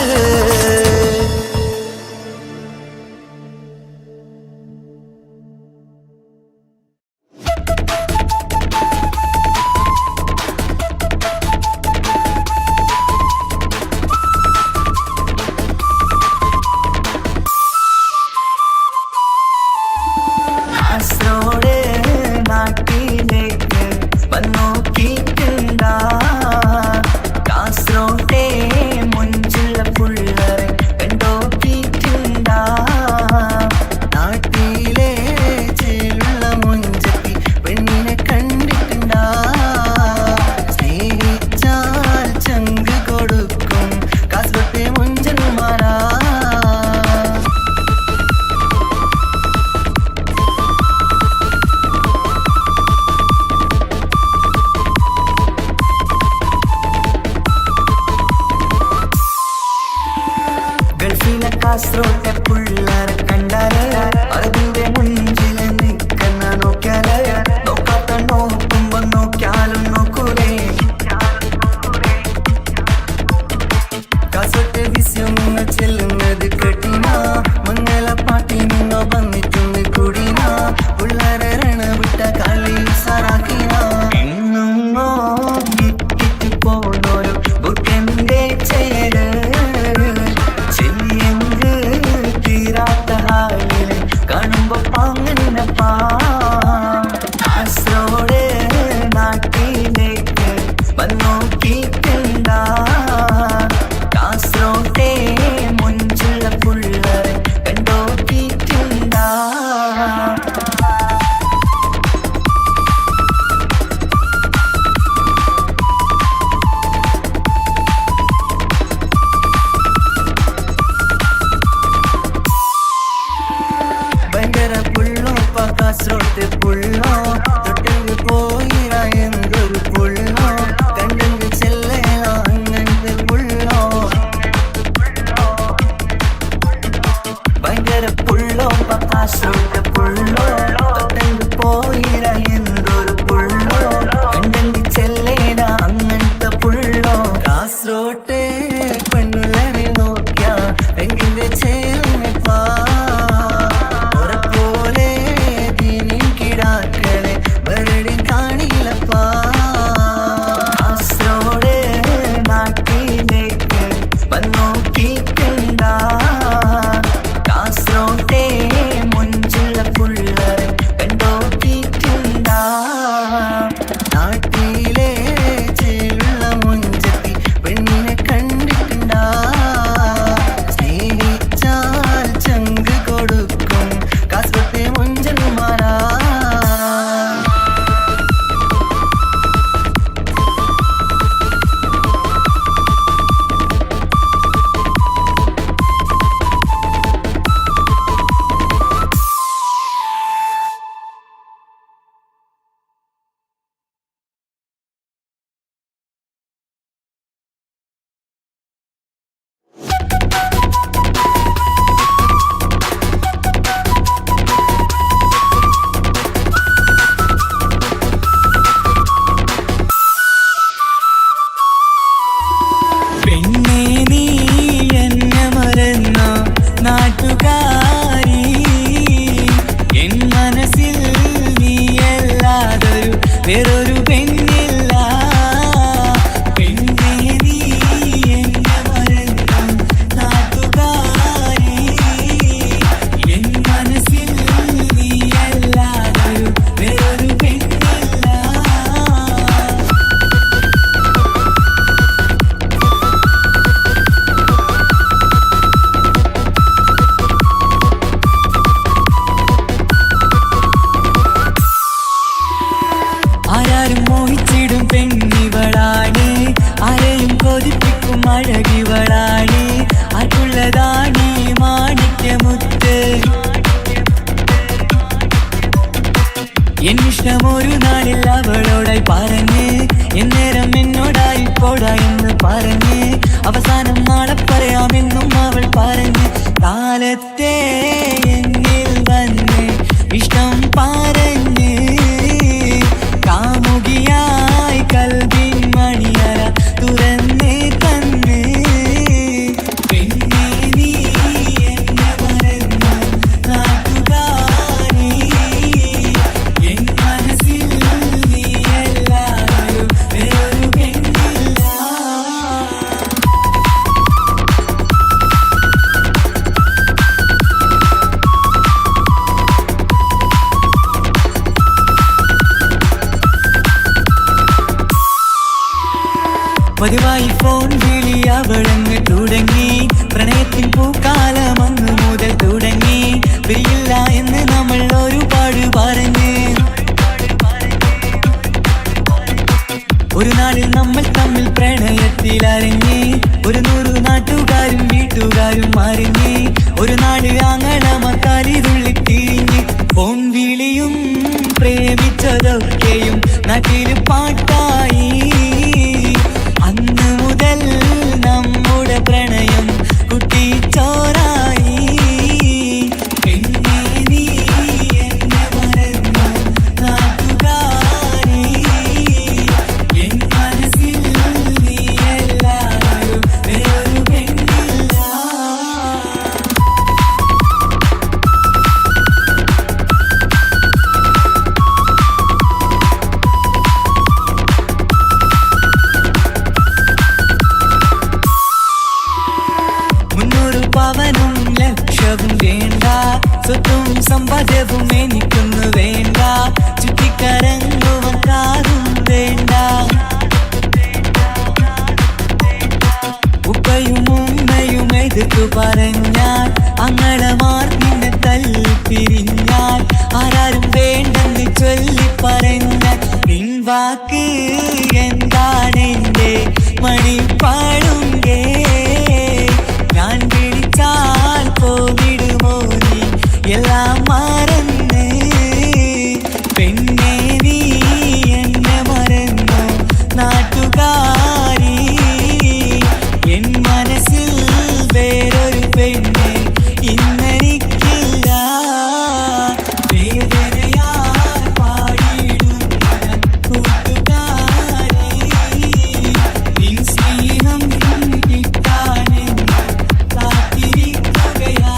കാസർഗോട്ടെ പുള്ളാരെ കണ്ടാല് അതിന്റെ മുഞ്ചിൽ നിൽക്കുന്ന നോക്കിയാല് നോക്കാത്ത നോക്കുമ്പോ നോക്കിയാലും നോക്കൂലേ കാസർഗോട്ടെ വിസ്യം നിങ്ങൾ ചെല്ലുന്നത് കേട്ടിന മംഗള പാട്ടി നിന്നോ വന്നിട്ടുണ്ട് കൂടിന പുള്ളാരെ രണവിട്ട കളി സാറാക്കിന എങ്ങോ കിട്ടിട്ട് പോണോരു ബുക്കന്റെ ചേര് കാണുമ്പോ പാങ്ങനപ്പാ കാസർഗോഡ് നാട്ടിലേക്ക് വന്നോക്കിട്ടുണ്ട കാസർഗോട്ടെ മുഞ്ചുള്ള പുള്ളരെ കണ്ടോക്കിട്ടുണ്ട കാസർഗോട്ടെ പുള്ളോ തൊട്ടെങ്കിൽ പോയിര എന്തൊരു പുള്ളോ കണ്ടെങ്കിൽ ചെല്ലണോ അങ്ങനത്തെ പുള്ളോ ഭയങ്കര പുള്ളോ കാസർഗോട്ടെ പുള്ളോ തൊട്ടെങ്കിൽ പോയിര എന്തൊരു പുള്ളോ കണ്ടെങ്കിൽ ചെല്ലണ അങ്ങനത്തെ പുള്ളോ കാസർഗോട്ടെ പെണ്ണുള്ളറിനോ വേറൊരു പെണ്ണില്ല. പെണ്ണേ നീ എന്നെ മറന്നു നാട്ടുകാരി, എൻ മനസ്സിൽ നീയല്ലാതൊരു വേറൊരു പെണ്ണില്ല. ആരാരും മോഹിച്ചിടും പെണ്ണിവളാണ്, ആരെയും കൊതിപ്പിക്കും അഴകിവളാണ്, ആർക്കുള്ളതാണ് മാണിക്യമുത്ത്. എന്നിഷ്ടം ഒരു നാളിൽ അവളോടായി പറഞ്ഞ്, എന്നേരം എന്നോടായി പോടാ എന്ന് പറഞ്ഞ്, അവസാനം നാളെ പറയാമെന്നും അവൾ പറഞ്ഞ്, കാലത്തെ എന്നിൽ വന്ന് ഇഷ്ടം പറഞ്ഞ്, കാമുകിയായി കൽവിൻ മണിയറ തുറന്ന് തന്ന്. പെണ്ണേ നീ എന്നെ മറന്നു നാട്ടുകാരി, എൻ മനസ്സിൽ നീയല്ലാതൊരു വേറൊരു പെണ്ണില്ല. പതിവായി ഫോൺ വിളി അവളങ്ങ് തുടങ്ങി, പ്രണയത്തിൻ പൂക്കാലം അന്ന് മുതൽ തുടങ്ങി. പിരിയില്ല എന്ന് നമ്മൾ ഒരുപാട് പറഞ്ഞ്, ഒരു നാളിൽ നമ്മൾ തമ്മിൽ പ്രണയത്തിലറിഞ്ഞ്, 100 നാട്ടുകാരും വീട്ടുകാരും അറിഞ്ഞ്, ഒരു നാട് ആങ്ങളമക്കാലിതുള്ളി തിരിഞ്ഞ്. ഫോൺ വിളിയും പ്രേമിച്ചതൊക്കെയും നാട്ടിൽ പാട്ടായി. അന്ന് മുതൽ നമ്മുടെ പ്രണയം കുട്ടിച്ചോറായി. പെണ്ണേ നീ എന്നെ മറന്നു നാട്ടുകാരി, എൻ മനസ്സിൽ നീയല്ലാതൊരു വേറൊരു പെണ്ണില്ല. പവനും ലക്ഷവും വേണ്ട, സ്വത്തും സമ്പാദ്യവും എനിക്കൊന്നു വേണ്ട, ചുറ്റിക്കറങ്ങുവാൻ കാറും വേണ്ട. ഉപ്പയും ഉമ്മയും എതിർത്തു പറഞ്ഞാൽ, അങ്ങളമാർ നിന്നെ തല്ലിപ്പിരിഞ്ഞാൽ, ആരാരും വേണ്ടെന്ന് ചൊല്ലി പറഞ്ഞാൽ, നിൻ വാക്ക് എന്താണെന്റെ മണിപ്പാടുങ്കേ. ഞാൻ വിളിച്ചാൽ പോവിടുമോ നീ എല്ലാം മറന്ന്. പെണ്ണേ നീ എന്നെ മറന്നു നാട്ടുകാരി, എൻ മനസ്സിൽ വേറൊരു പെണ്ണ് ഇന്നെനിക്കില്ല. വേദനയാൽ പാടിയിടുന്ന കൂട്ടുകാരി, നിൻ സ്നേഹം കിട്ടാനെന്ന് കാത്തിരിക്കുകയാ.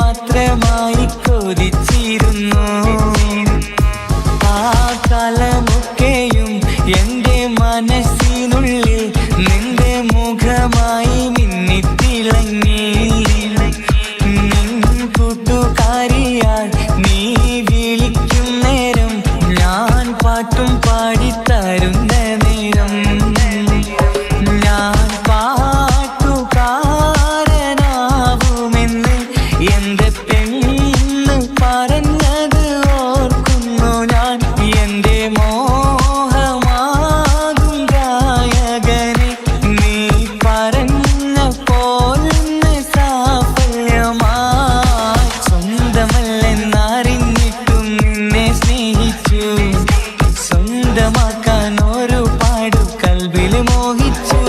മാത്രമായി കൊതിച്ചിരുന്നു. ആ കാലമൊക്കെയും എൻ്റെ മനസ്സിനുള്ളിൽ നിന്റെ മുഖമായി മിന്നിത്തിളങ്ങി. നിൻ കൂട്ടുകാരിയാൽ നീ വിളിക്കും നേരം ഞാൻ പാട്ടും പാടിത്തരുന്ന നേരം ഞാൻ പാട്ടുകാരനാവുമെന്ന് എൻ്റെ പെണ്ണ് പറഞ്ഞത് ഓർക്കുന്നു ഞാൻ. എൻ്റെ മോഹമാകും ഗായകനെ നീ പറഞ്ഞ പോലൊന്ന് സാഫല്യമായി. സ്വന്തമല്ലെന്നറിഞ്ഞിട്ടും നിന്നെ സ്നേഹിച്ചു. സ്വന്തമാക്കാൻ ഒരുപാട് കൽബിൽ മോഹിച്ചു.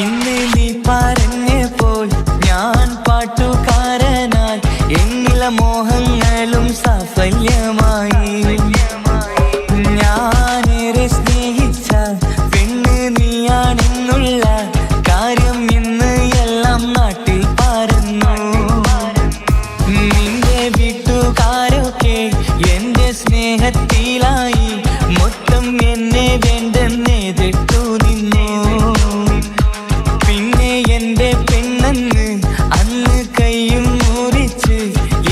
ഇന്ന് നീ പറഞ്ഞപ്പോൾ ഞാൻ പാട്ടുകാരനായി. എന്നിലെ മോഹങ്ങളും സാഫല്യമായി. ഞാനേറെ സ്നേഹിച്ച പെണ്ണ് നീയാണെന്നുള്ള കാര്യം ഇന്ന് എല്ലാം നാട്ടിൽ പരന്നു. നിന്റെ വീട്ടുകാരൊക്കെ എൻ്റെ സ്നേഹത്തിലായി. മൊത്തം എന്നെ വേണ്ടെന്നെതിർത്തു നിന്നു. പിന്നെ എൻ്റെ പെണ്ണെന്ന് അന്ന് കൈയും മുറിച്ച്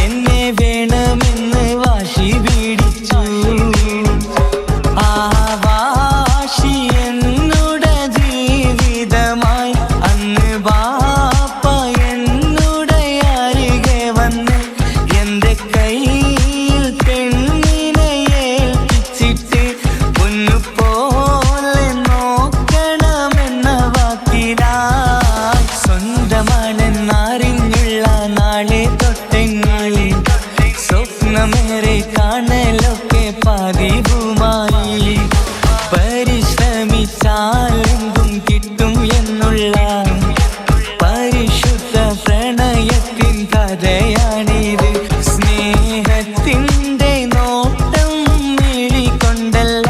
എന്നെ വേണമെന്ന് വാശി പിടിച്ചു. ആ വാശി എന്നുടെ ജീവിതമായി. അന്ന് ബാപ്പ എന്നുടെ അരികെ വന്ന് എൻ്റെ കയ്യിൽ പെണ്ണിനെ ഏൽപ്പിച്ചിട്ട് പൊന്നുപോലെ നോക്കണമെന്ന വാക്കിലായി. സ്വന്തമാണെന്നറിഞ്ഞുള്ള നാളെ തൊട്ടെങ്കിൽ സ്വപ്നമേറെ കാണലൊക്കെ പതിവുമായി. പരിശ്രമിച്ചാലെന്തും കിട്ടും എന്നുള്ള പരിശുദ്ധ പ്രണയത്തിൻ കഥയാണിത്. സ്നേഹത്തിൻ്റെ നോട്ടം മിഴികൊണ്ടല്ല,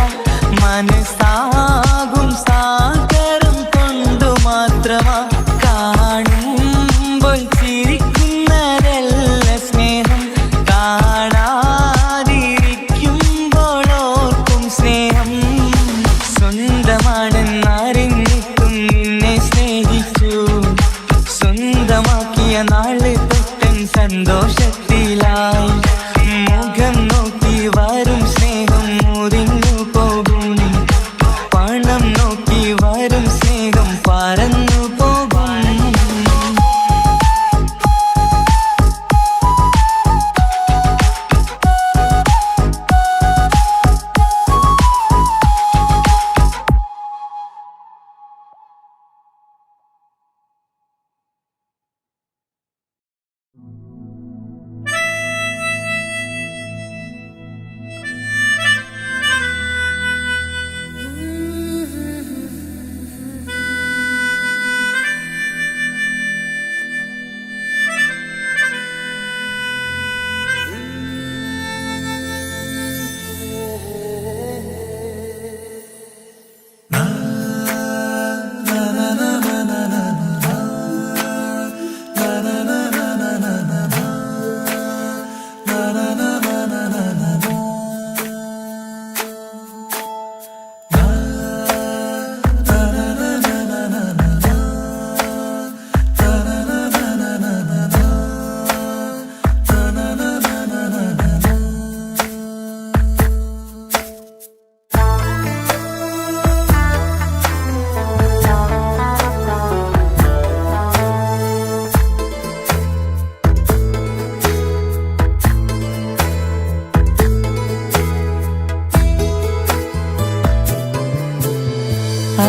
മനസ്സാകും സാഗരം കൊണ്ടു മാത്രമാ. കാണുമ്പോൾ ചിരിക്കുന്നതല്ല സ്നേഹം, കാണാതിരിക്കുമ്പോൾ ഓർക്കും സ്നേഹം. സ്വന്തമാണെന്നറിഞ്ഞിട്ടും നിന്നെ സ്നേഹിച്ചു. സ്വന്തമാക്കിയ നാള് തൊട്ടൻ സന്തോഷത്തിലായി. മുഖം നോക്കി വരും സ്നേഹം മുറിഞ്ഞു പോകും. പണം നോക്കി വരും സ്നേഹം പറന്നു പോകും.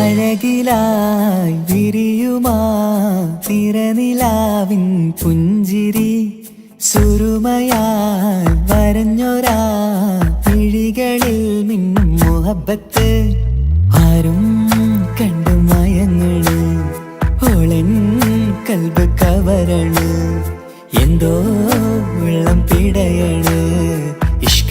അഴകിലായി വിരിയുമാ തിരനിലാവിൻ പുഞ്ചിരി സുരുമയായി വരഞ്ഞൊരാ വിഴികളിൽ മിന്നും മുഹബത്ത് ആരും കണ്ടു മയങ്ങണ് ഓളൻ കൽബ് കവരണ് എന്തോ വെള്ളം പിടയണ് ഇഷ്ക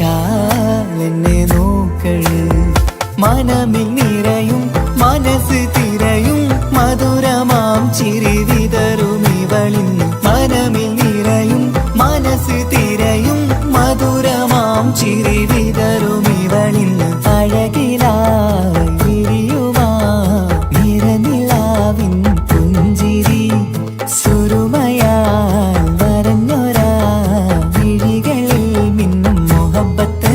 മനമിൽ നിറയും മനസ്സ് തിരയും മധുരമാം ചിരി വിതറും ഇവളിന്ന് മനമിൽ നിറയും മനസ്സ് തിരയും മധുരമാം ചിരി വിതറും ഇവളിന്ന് അഴകിലായി വിരിയുമാ നിറനിലാവിൻ പുഞ്ചിരി സുറുമയാൽ വരഞ്ഞൊരാ വിഴികളിൽ മിന്നും മുഹബത്ത്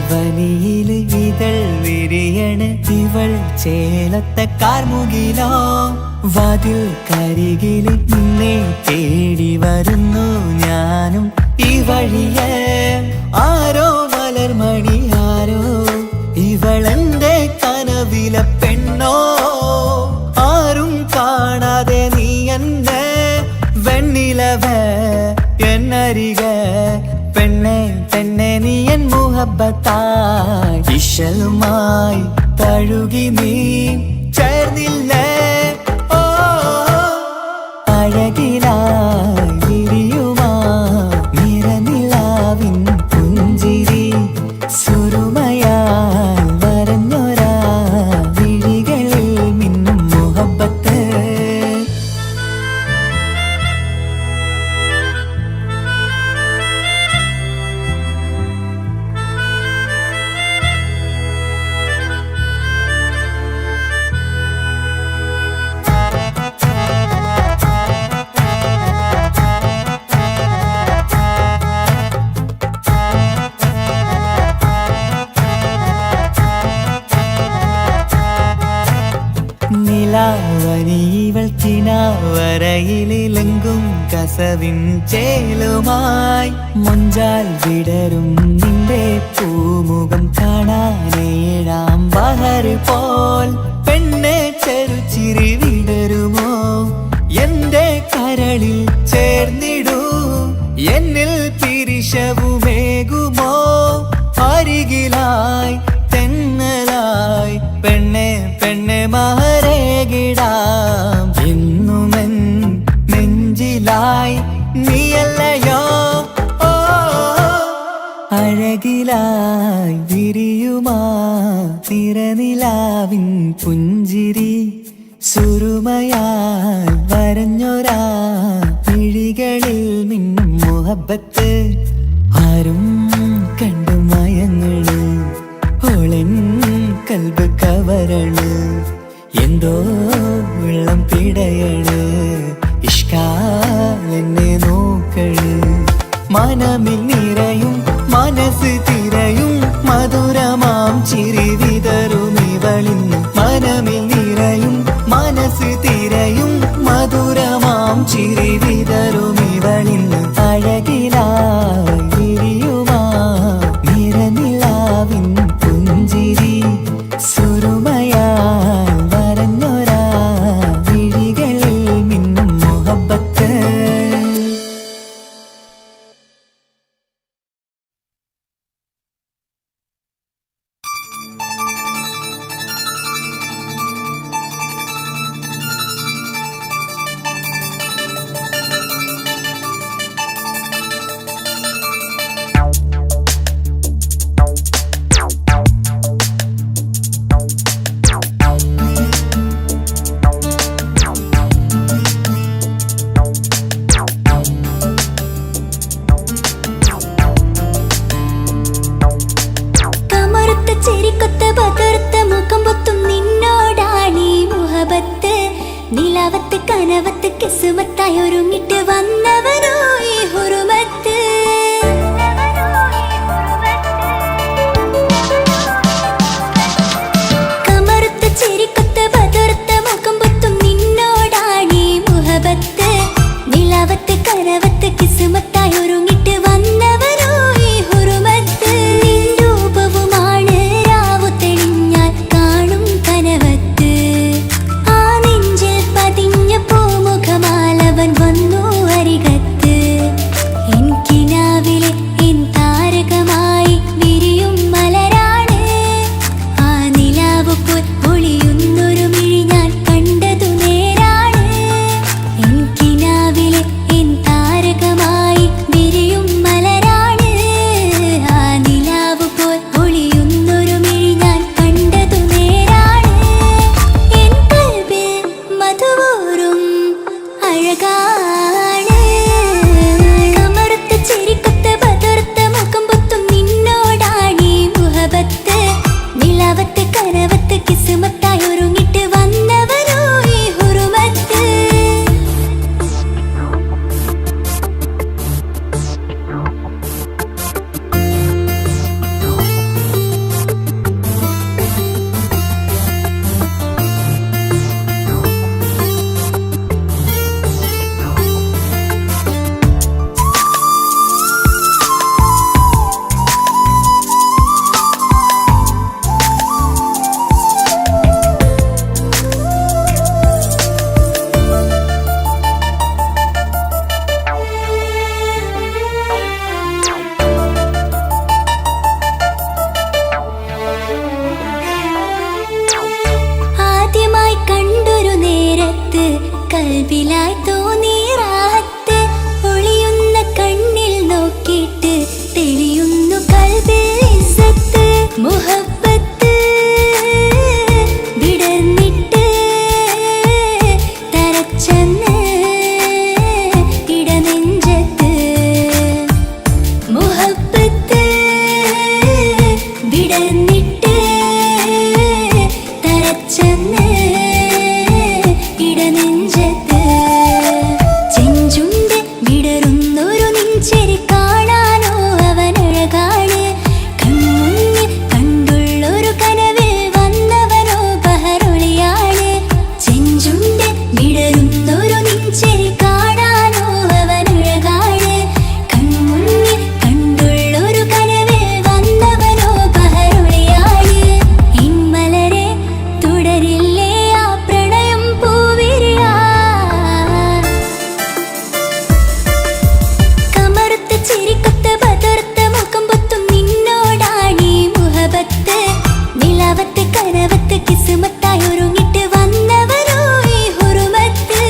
വനിയില് ഇതൾ വിരിയണ് ഇവൾ ചേലത്തെ കാർമുകിലോ വാതിൽ കരികില് നിന്നെ തേടി വരുന്നു ഞാനും ഈ വഴിയെ ആരോ മലർമണി ആരോ ഇവളെന്റെ കനവിലെ പെണ്ണോ ആരും കാണാതെ നീ എന്നെ വെണ്ണിലവ എന്നരിക പെണ്ണെ പെണ്ണെ നീ എൻ മുഹബത്തായി ഇശലുമായി തഴുകി നീ ചേർന്നില്ലേ ഓ അഴകിലായി വിരിയുമാ നിറനിലാവിൻ പുഞ്ചിരി സുറുമയാൽ വരഞ്ഞൊരാ വിഴികളിൽ മിന്നും മുഹബത്ത് നിലാവനിവൾ കിനാവരയിലെങ്കും കസവിൻ ചേലുമായി മൊഞ്ചാൽ വിടരും നിന്റെ പൂമുഖം കാണാനേഴാം ബഹർ പോൽ പെണ്ണെ ചെറുചിരി വിടരുമോ എന്റെ കരളിൽ ചേർന്നിടൂ എന്നിൽ പിരിശവുമേകുമോ അരികിലായി തെന്നലായി പെണ്ണെ പെണ്ണെ മഹരേകിടാം എന്നുമെൻ നെഞ്ചിലായി നീയല്ലയോ ഓ അഴകിലായി വിരിയുമാ തിരനിലാവിൻ പുഞ്ചിരി സുറുമയാൽ വരഞ്ഞൊരാ വിഴികളിൽ മിന്നും മുഹബത്ത് ആരും കണ്ടു മയങ്ങള് ഓളൻ കൽബ് കവരണ് എന്തോ വെള്ളം പിടയണ് ഇഷ്കാൽ എന്നെ നോക്കള് മനമിൽ നിറയും മനസ്സ് തിരയും മധുരമാം ചിരി വിതറും ഇവളിന്ന് മനമിൽ നിറയും മനസ്സ് തിരയും മധുരമാം ചിരി വിതറും ഇവളിന്ന് അഴകിലായി വിരിയുമാ നിറനിലാവിൻ പുഞ്ചിരി സുറുമയാൽ വരഞ്ഞൊരാ വിഴികളിൽ മിന്നും മുഹബത്ത് നിലാവത്ത് കനവത്ത് കിസ്മത്തായി ഒരുങ്ങിട്ട് വന്നവനോ ഈ ഹുറുമത്ത് കമറുത്ത ചെരിക്കൊത്ത ബദർത്ത മുഖം പൊത്തും നിന്നോടാണീ മുഹബത്ത് നിലാവത്ത് കനവത്ത് കിസ്മത്തായി ഒരുങ്ങിട്ട് വന്നവനോ ഈ ഹുറുമത്ത് നിൻ രൂപവുമാണ് രാവു തെളിഞ്ഞാൽ കാണും കന വെയിലത്ത് കൽബിലായി തോന്നി റാഹത്ത് ഒളിയുന്ന കണ്ണിൽ നോക്കിയിട്ട് തെളിയുന്നു കൽബിൽ ഇസ്സത്ത് മുഹബ്ബത്ത് വിടർന്നിട്ട് തരച്ചെന്ന് ഇടനെഞ്ചത്ത് മുഹബ്ബത്ത് വിടർന്നിട്ട് തരച്ചെന്ന് ഇടനെഞ്ചത്ത് ചെഞ്ചുണ്ട് വിടരുന്നൊരു നെഞ്ചിരി കാണാനോ അവനഴകാണ് കൺമുന്നിൽ കണ്ടുള്ളൊരു കനവിൽ വന്നവനോ ബഹറൊളിയാണ് ചെഞ്ചുണ്ട് വിടരുന്നൊരു നെഞ്ചിരി കാണാനോ അവനഴകാണ് കൺമുന്നിൽ കണ്ടുള്ളൊരു കനവിൽ വന്നവനോ ബഹറൊളിയാണ് ഇൻമലരെ തുടരില്ലേ ആ പ്രണയം പൂവിരിയാ കമറുത്ത ചിരിക്കൊത്ത ബദർത്ത മുഖം പൊത്തും നിന്നോടാണീ മുഹബത്ത് നിലാവത്ത് കനവത്ത് കിസ്മത്തായി ഒരുങ്ങിട്ട് വന്നവരോ ഈ ഹുറുമത്ത്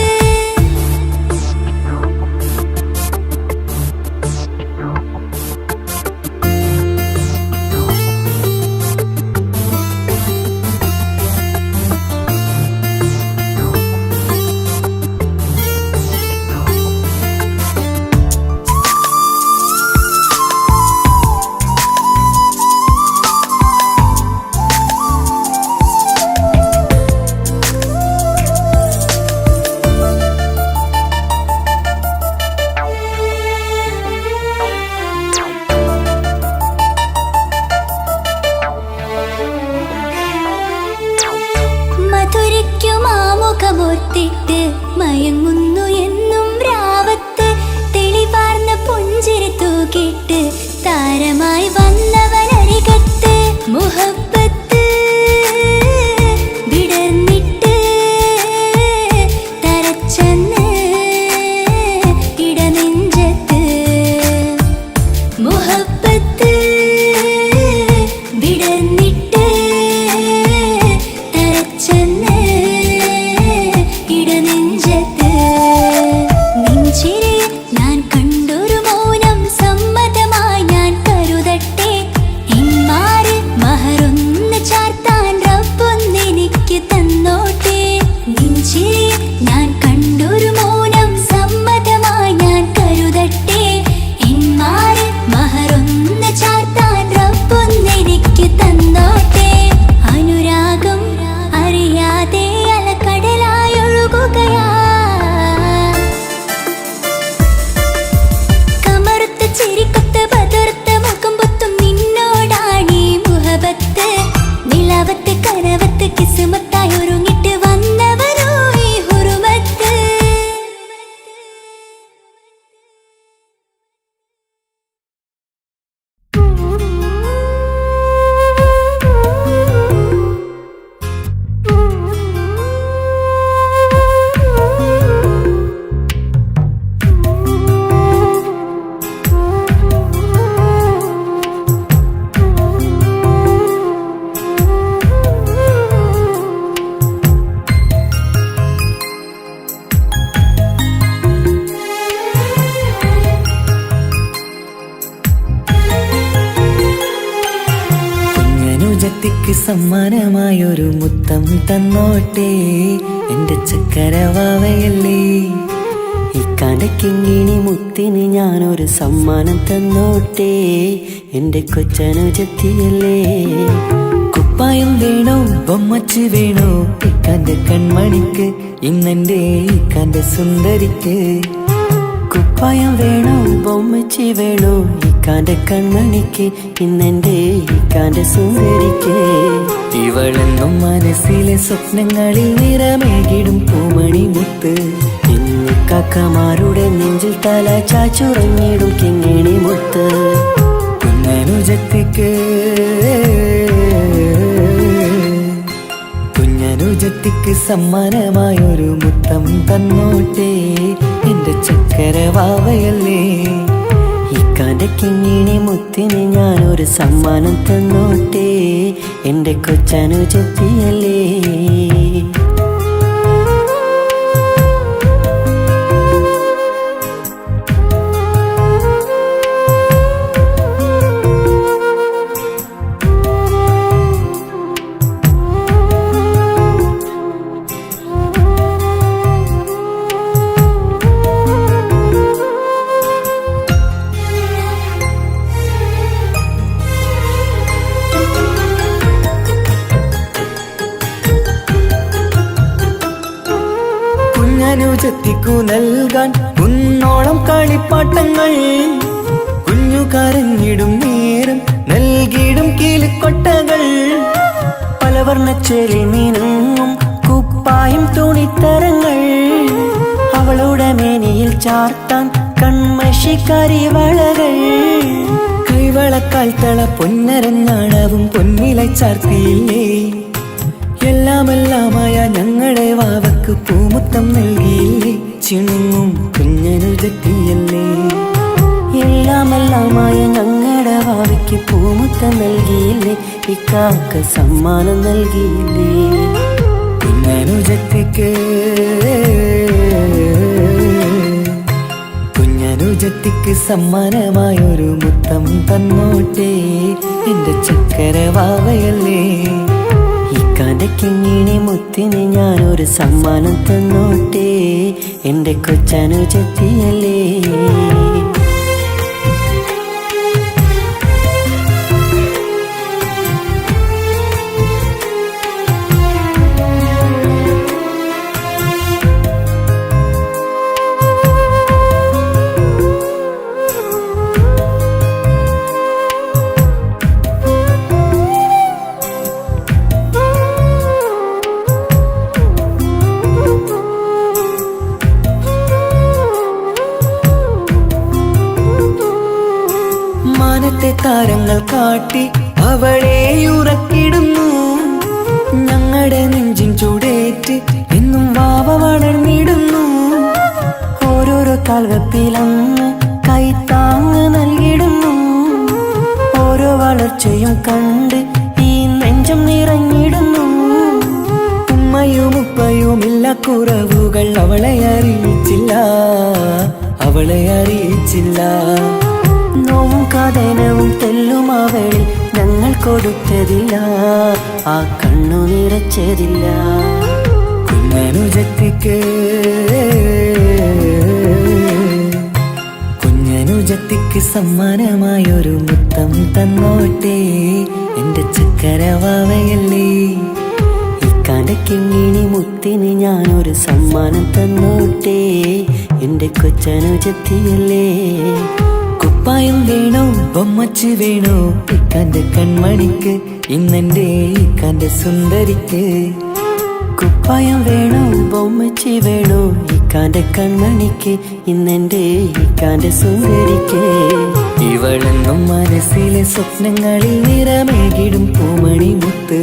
മധുരിക്കുമാമുഖമോർത്തിട്ട് മയങ്ങുന്നു എന്നും രാവത്ത് തെളിവാർന്ന പുഞ്ചിരി തൂക്കിട്ട് താരമായി വന്നവനരികത്ത് മുഹബ്ബത്ത് വിടർന്നിട്ട് തരച്ചെന്ന് ഇടനെഞ്ചത്ത് മുഹബ്ബത്ത് വിടർന്നിട്ട് തരച്ചെന്ന് ഇടനെഞ്ചത്ത് നെഞ്ചിരിയിൽ ഞാൻ കണ്ടൊരു മൗനം സമ്മതമായി ഞാൻ കരുതട്ടെ ഇന്മാര് മഹറൊന്ന് ചാർത്താൻ റബ്ബൊന്നെനിക്ക് തന്നോട്ടെ നെഞ്ചിരിയിൽ ഞാൻ കണ്ടൊരു മൗനം സമ്മതമായി ഞാൻ കരുതട്ടെ ഇന്മാര് മഹറൊന്ന് ചാർത്താൻ റബ്ബൊന്നെനിക്ക് തന്നോട്ടെ അനുരാഗം അറിയാതെ അലക്കടലായി ഒഴുകുകയാ കമറുത്ത ചിരിക്കൊത്ത ബദർത്ത മുഖം പൊത്തും നിന്നോടാണീ മുഹബത്ത് നിലാവത്ത് കനവത്ത് കിസ്മത്തായി ഒരുങ്ങിട്ട് വന്നവരോ ഈ ഹുറുമത്ത് കുഞ്ഞനുജത്തിക്ക് സമ്മാനമായൊരു മുത്തം തന്നോട്ടെ എന്റെ ചക്കരവാവയല്ലേ ഈ കടക്കിങ്ങിണി മുത്തിന് ഞാനൊരു സമ്മാനം തന്നോട്ടെ എന്റെ കൊച്ചനുജത്തിയല്ലേ കുപ്പായം വേണോ ബൊമ്മച്ച് വേണോ ഇക്കാന്റെ കൺമണിക്ക് ഇന്നെന്റെ ഇക്കാന്റെ സുന്ദരിക്ക് കുപ്പായം വേണോ ബൊമ്മച്ചി വേണോ ഇക്കാന്റെ കൺമണിക്ക് ഇന്നെന്റെ ഇക്കാന്റെ സുന്ദരിക്ക് ഇവളെന്നും മനസ്സിലെ സ്വപ്നങ്ങളിൽ നിറമേകിടും പൂമണി മുത്ത് ഇന്ന് കാക്കമാരുടെ നെഞ്ചിൽ തല ചാച്ചുറങ്ങിടും കിങ്ങിണി മുത്ത് കുഞ്ഞനുജത്തിക്ക് കുഞ്ഞനുജത്തിക്ക് സമ്മാനമായൊരു മുത്തം തന്നോട്ടെ എന്റെ ചക്കരവാവയല്ലേ ഇക്കാന്റെ കിങ്ങിണി മുത്തിന് ഞാനൊരു സമ്മാനം തന്നോട്ടെ എന്റെ കൊച്ചനുജത്തിയല്ലേ കൊച്ചനുജത്തിക്കു നൽകാൻ കുന്നോളം കളിപ്പാട്ടങ്ങൾ. കുഞ്ഞു കരഞ്ഞിടും നേരം നൽകിയിടും കീലിക്കൊട്ടകൾ. പലവർണ്ണച്ചേലിൽ മീനുങ്ങും കുപ്പായും തുണിത്തരങ്ങൾ. അവളുടെ മേനിയിൽ ചാർത്താൻ കൺമഷി കരിവളകൾ. കൈവളക്കാൽ തള പൊന്നരഞ്ഞാണവും പൊന്നില ചാർത്തിയില്ലേ. എല്ലാമെല്ലാമായ ഞങ്ങളുടെ വാവക്ക് പൂമുത്തം നൽകിയില്ലേ. ചിണുങ്ങും കുഞ്ഞനുജത്തിയല്ലേ. എല്ലാമെല്ലാമായ ഞങ്ങളുടെ ഭാവിക്ക് പൂമുത്തം നൽകിയില്ലേ. ഇക്കാക്ക് സമ്മാനം നൽകിയില്ലേ. കുഞ്ഞനുജത്തിക്ക് സമ്മാനമായൊരു മുത്തം തന്നോട്ടെ എന്റെ ചക്കര വാവയല്ലേ. ഇക്കാന്റെ കിങ്ങിണി മുത്തിന് ഞാനൊരു സമ്മാനം തന്നോട്ടെ എന്റെ കൊച്ചനുജത്തിയല്ലേ. മാനത്തെ താരങ്ങൾ കാട്ടി അവളെ ഉറക്കിടുന്നു. ഞങ്ങളുടെ നെഞ്ചിൻ ചൂടേറ്റ് എന്നും വാവ വളർന്നിടുന്നു. ഓരോരോ കാൽവെപ്പിലന്ന് കൈത്താങ്ങ് നൽകിടുന്നു. ഓരോ വളർച്ചയും കണ്ട് ഈ നെഞ്ചം നിറഞ്ഞിടുന്നു. ഉമ്മയും ഉപ്പയുമില്ല കുറവുകൾ അവളെ അറിയിച്ചില്ല. നോവും കഥനവും തെല്ലും അവളിൽ ഞങ്ങൾ കൊടുത്തതില്ല. ആ കണ്ണു നിറച്ചതില്ല. കുഞ്ഞനുജത്തിക്ക് സമ്മാനമായൊരു മുത്തം തന്നോട്ടെ എന്റെ ചക്കര വാവയല്ലേ. ഇക്കാന്റെ കിങ്ങിണി മുത്തിന് ഞാനൊരു സമ്മാനം തന്നോട്ടെ എന്റെ കൊച്ചനുജത്തിയല്ലേ. കുപ്പായം വേണോ ബൊമ്മച്ച് വേണോ ഇക്കാന്റെ കൺമണിക്ക് ഇന്നെന്റെ ഇക്കാന്റെ സുന്ദരിക്ക്. കുപ്പായം വേണോ ബൊമ്മച്ചി വേണോ ഇക്കാന്റെ കൺമണിക്ക് ഇന്നെന്റെ ഇക്കാന്റെ സുന്ദരിക്ക്. ഇവളെന്നും മനസ്സിലെ സ്വപ്നങ്ങളിൽ നിറമേകിടും പൂമണി മുത്ത്.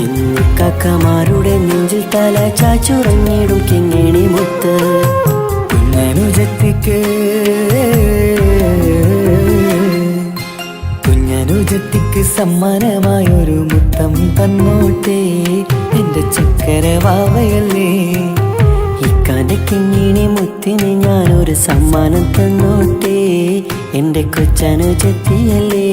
ഇന്ന് കാക്കമാരുടെ നെഞ്ചിൽ തല ചാച്ചുറങ്ങിടും കിങ്ങിണി മുത്ത്. കുഞ്ഞനുജത്തിക്ക് സമ്മാനമായൊരു മുത്തം തന്നോട്ടെ എന്റെ ചക്കര വാവയല്ലേ. ഇക്കാന്റെ കിങ്ങിണി മുത്തിന് ഞാനൊരു സമ്മാനം തന്നോട്ടെ എന്റെ കൊച്ചനുജത്തിയല്ലേ.